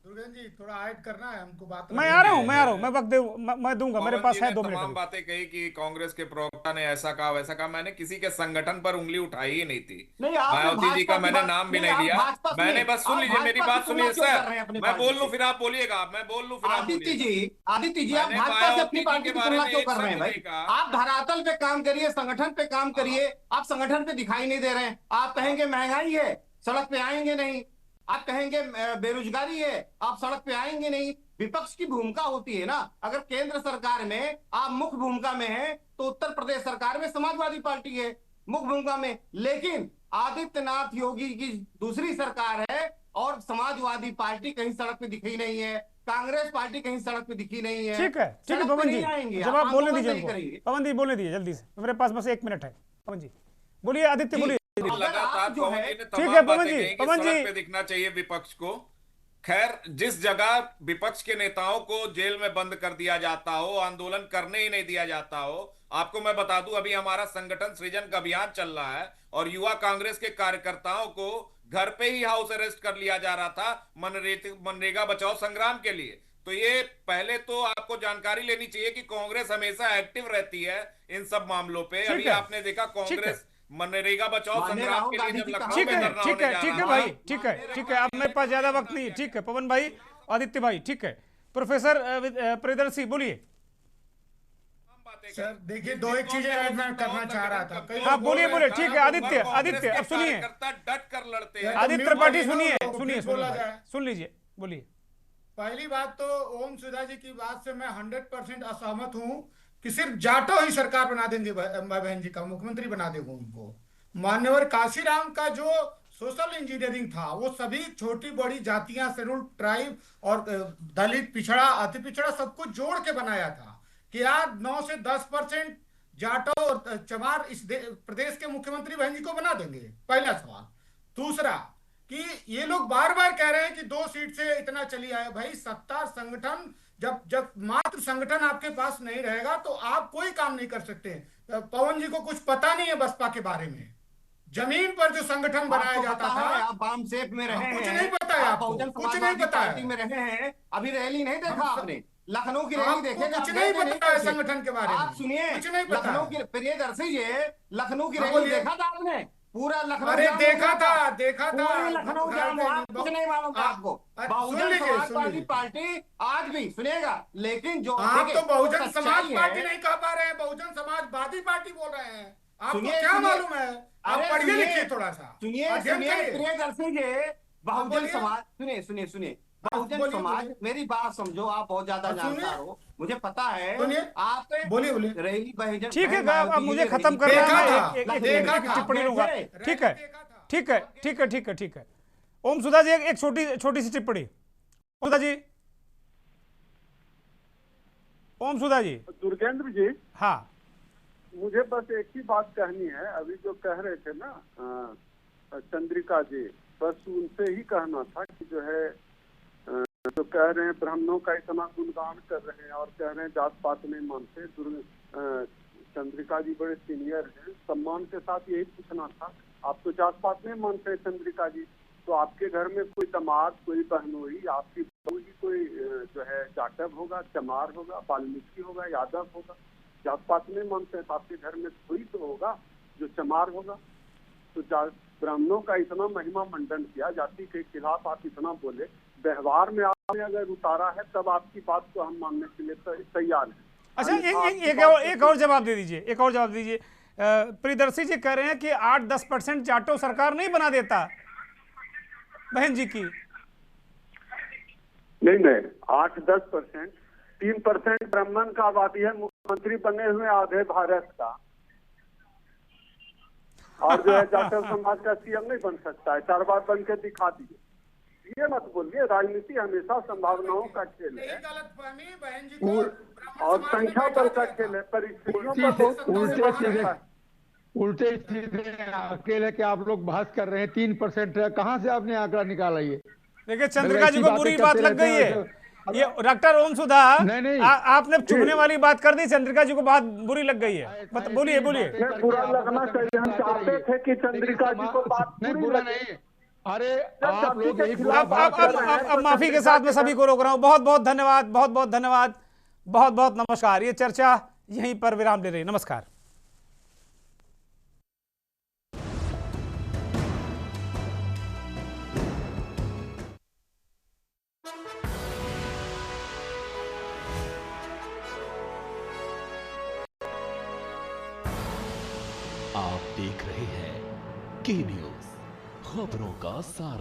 दुर्गेन जी थोड़ा ऐड करना है हमको बात। मैं आ रहा हूँ, मैं वक्त मैं दूंगा, मेरे पास है 2 मिनट। तमाम बातें कही कि कांग्रेस के प्रवक्ता ने ऐसा कहा वैसा कहा, मैंने किसी के संगठन पर उंगली उठाई ही नहीं थी। मायावती जी का मैंने नाम भी नहीं लिया। मैंने बस सुन लीजिए मेरी बात, सुनिए सर, मैं बोल लूं फिर आप बोलिएगा, मैं बोल लूं फिर आप बोलिएगा। आदित्य जी आप भाजपा से अपनी पार्टी की तुलना क्यों कर रहे हैं भाई? आप धरातल पे काम करिए, संगठन पे काम करिए। आप संगठन पे दिखाई नहीं दे रहे हैं। आप कहेंगे महंगाई है, सड़क पे आएंगे नहीं। आप कहेंगे बेरोजगारी है, आप सड़क पे आएंगे नहीं। विपक्ष की भूमिका होती है ना। अगर केंद्र सरकार में आप मुख्य भूमिका में हैं, तो उत्तर प्रदेश सरकार में समाजवादी पार्टी है मुख्य भूमिका में। लेकिन आदित्यनाथ योगी की दूसरी सरकार है और समाजवादी पार्टी कहीं सड़क पे दिखी नहीं है, कांग्रेस पार्टी कहीं सड़क पे दिखी नहीं है। ठीक है, ठीक है पवन जी, जब आप बोलने दीजिए, पवन जी बोलने दीजिए जल्दी से, मेरे पास बस 1 मिनट है। पवन जी बोलिए, आदित्य बोलिए। लगातार ठीक है पवन जी, पे दिखना चाहिए विपक्ष को। खैर, जिस जगह विपक्ष के नेताओं को जेल में बंद कर दिया जाता हो, आंदोलन करने ही नहीं दिया जाता हो। आपको मैं बता दूं, अभी हमारा संगठन सृजन का अभियान चल रहा है और युवा कांग्रेस के कार्यकर्ताओं को घर पे ही हाउस अरेस्ट कर लिया जा रहा था मनरेगा बचाओ संग्राम के लिए। तो ये पहले तो आपको जानकारी लेनी चाहिए कि कांग्रेस हमेशा एक्टिव रहती है इन सब मामलों पे। अभी आपने देखा कांग्रेस मनरेगा बचाओ संग्राम के लिए जब लखनऊ में धरना होने जा रहा ठीक है भाई, ठीक है, अब मेरे पास ज्यादा वक्त नहीं है। ठीक है पवन भाई, आदित्य भाई, ठीक है। प्रोफेसर प्रियदर्शी बोलिए। सर देखिए, 2-1 चीजें ऐड मैं करना चाह रहा था। हाँ बोलिए, ठीक है आदित्य, अब सुनिए, डट कर लड़ते हैं। आदित्य त्रिपाठी सुनिए, सुन लीजिए, बोलिए। पहली बात तो ओम सुधा जी की बात से मैं 100% असहमत हूं कि सिर्फ जाटो ही सरकार बना देंगे बहन जी का मुख्यमंत्री बना देंगे उनको। मान्यवर काशीराम का जो सोशल इंजीनियरिंग था, वो सभी छोटी बड़ी जातियां, शेड्यूल ट्राइब और दलित, पिछड़ा, अति पिछड़ा सबको जोड़ के बनाया था कि यार 9 से 10% जाटो और चमार इस प्रदेश के मुख्यमंत्री बहन जी को बना देंगे। पहला सवाल। दूसरा कि ये लोग बार बार कह रहे हैं कि 2 सीट से इतना चली आए। भाई सत्ता संगठन, जब मात्र संगठन आपके पास नहीं रहेगा तो आप कोई काम नहीं कर सकते। पवन जी को कुछ पता नहीं है बसपा के बारे में। जमीन पर जो संगठन बनाया जाता था, आप वामसेफ में रहे हैं, कुछ नहीं पता है आपको, कुछ नहीं पता है। में रहे हैं, अभी रैली नहीं देखा आपने? लखनऊ की रैली देखेगा, कुछ नहीं पता है संगठन के बारे में। आप सुनिए, कुछ नहीं पता। लखनऊ की प्रियदर्शी जी, लखनऊ की रैली देखा था आपने? पूरा लखनऊ, अरे देखा था लखनऊ जाम हुआ, कुछ नहीं मालूम था आपको। बहुजन समाज पार्टी आज भी सुनिएगा, लेकिन जो आप तो बहुजन समाज पार्टी नहीं कह पा रहे हैं, बहुजन समाजवादी पार्टी बोल रहे हैं। आपको क्या मालूम है? आप पढ़िए लिखिए थोड़ा सा, सुनिए प्रियदर्शी जी। बहुजन समाज, सुनिए बहुजन समाज, मेरी बात समझो, आप बहुत ज्यादा जानकार हो, मुझे पता है। आप बोलिए रैली बहुजन, ठीक है, अब मुझे खत्म करना है, एक टिप्पणी लूंगा। ठीक है। ओम सुधा जी एक छोटी सी टिप्पणी। ओम सुधा जी। दुर्गेंद्र जी, हाँ मुझे बस एक ही बात कहनी है। अभी जो कह रहे थे ना चंद्रिका जी, बस उनसे ही कहना था कि जो है जो कह रहे हैं ब्राह्मणों का इतना गुणगान कर रहे हैं और कह रहे हैं जात पात नहीं मानते। चंद्रिका जी बड़े सीनियर हैं, सम्मान के साथ यही पूछना था। आप तो जात पात नहीं मानते चंद्रिका जी, तो आपके घर में कोई दामाद, कोई बहनोई, आपकी बहू ही कोई जो है जाटव होगा, चमार होगा, वाल्मीकि होगा, यादव होगा, जात पात नहीं मानते हैं, तो आपके घर में कोई तो होगा जो चमार होगा। तो ब्राह्मणों का इतना महिमा मंडन किया, जाति के खिलाफ आप इतना बोले, व्यवहार में आपने अगर उतारा है तब आपकी बात को हम मानने के लिए तैयार हैं। अच्छा, एक और जवाब दे दीजिए, एक और जवाब दीजिए। प्रियदर्शी जी कह रहे हैं कि 8-10% जाटो सरकार नहीं बना देता बहन जी की। नहीं, 8-10%, 3% ब्राह्मण का आबादी है, मुख्यमंत्री बने हुए आधे भारत का, और जो है जाटव समाज का सीएम नहीं बन सकता है, 4 बार बन के दिखा दिए। ये मत बोलिए, राजनीति हमेशा संभावनाओं का खेल है और संख्या बल का खेल है, परिस्थितियों पर उल्टे सीधे अकेले के आप लोग बहस कर रहे हैं। 3% है, कहाँ से आपने आंकड़ा निकाला? ये देखिए, चंद्रिका जी को बुरी बात लग गई है। ये डॉक्टर ओम सुधा, आपने चुभने वाली बात कर दी, चंद्रिका जी को बात बुरी लग गई है। बोलिए बोलिए। बुरा लगना चाहिए, हम चाहते थे कि चंद्रिका जी को बात बुरा नहीं। अरे आप लोग अब माफी के साथ मैं सभी को रोक रहा हूँ। बहुत बहुत धन्यवाद, बहुत बहुत धन्यवाद, बहुत बहुत नमस्कार। ये चर्चा यहीं पर विराम ले रही है। नमस्कार। आप देख रहे हैं के न्यूज़, खबरों का सार।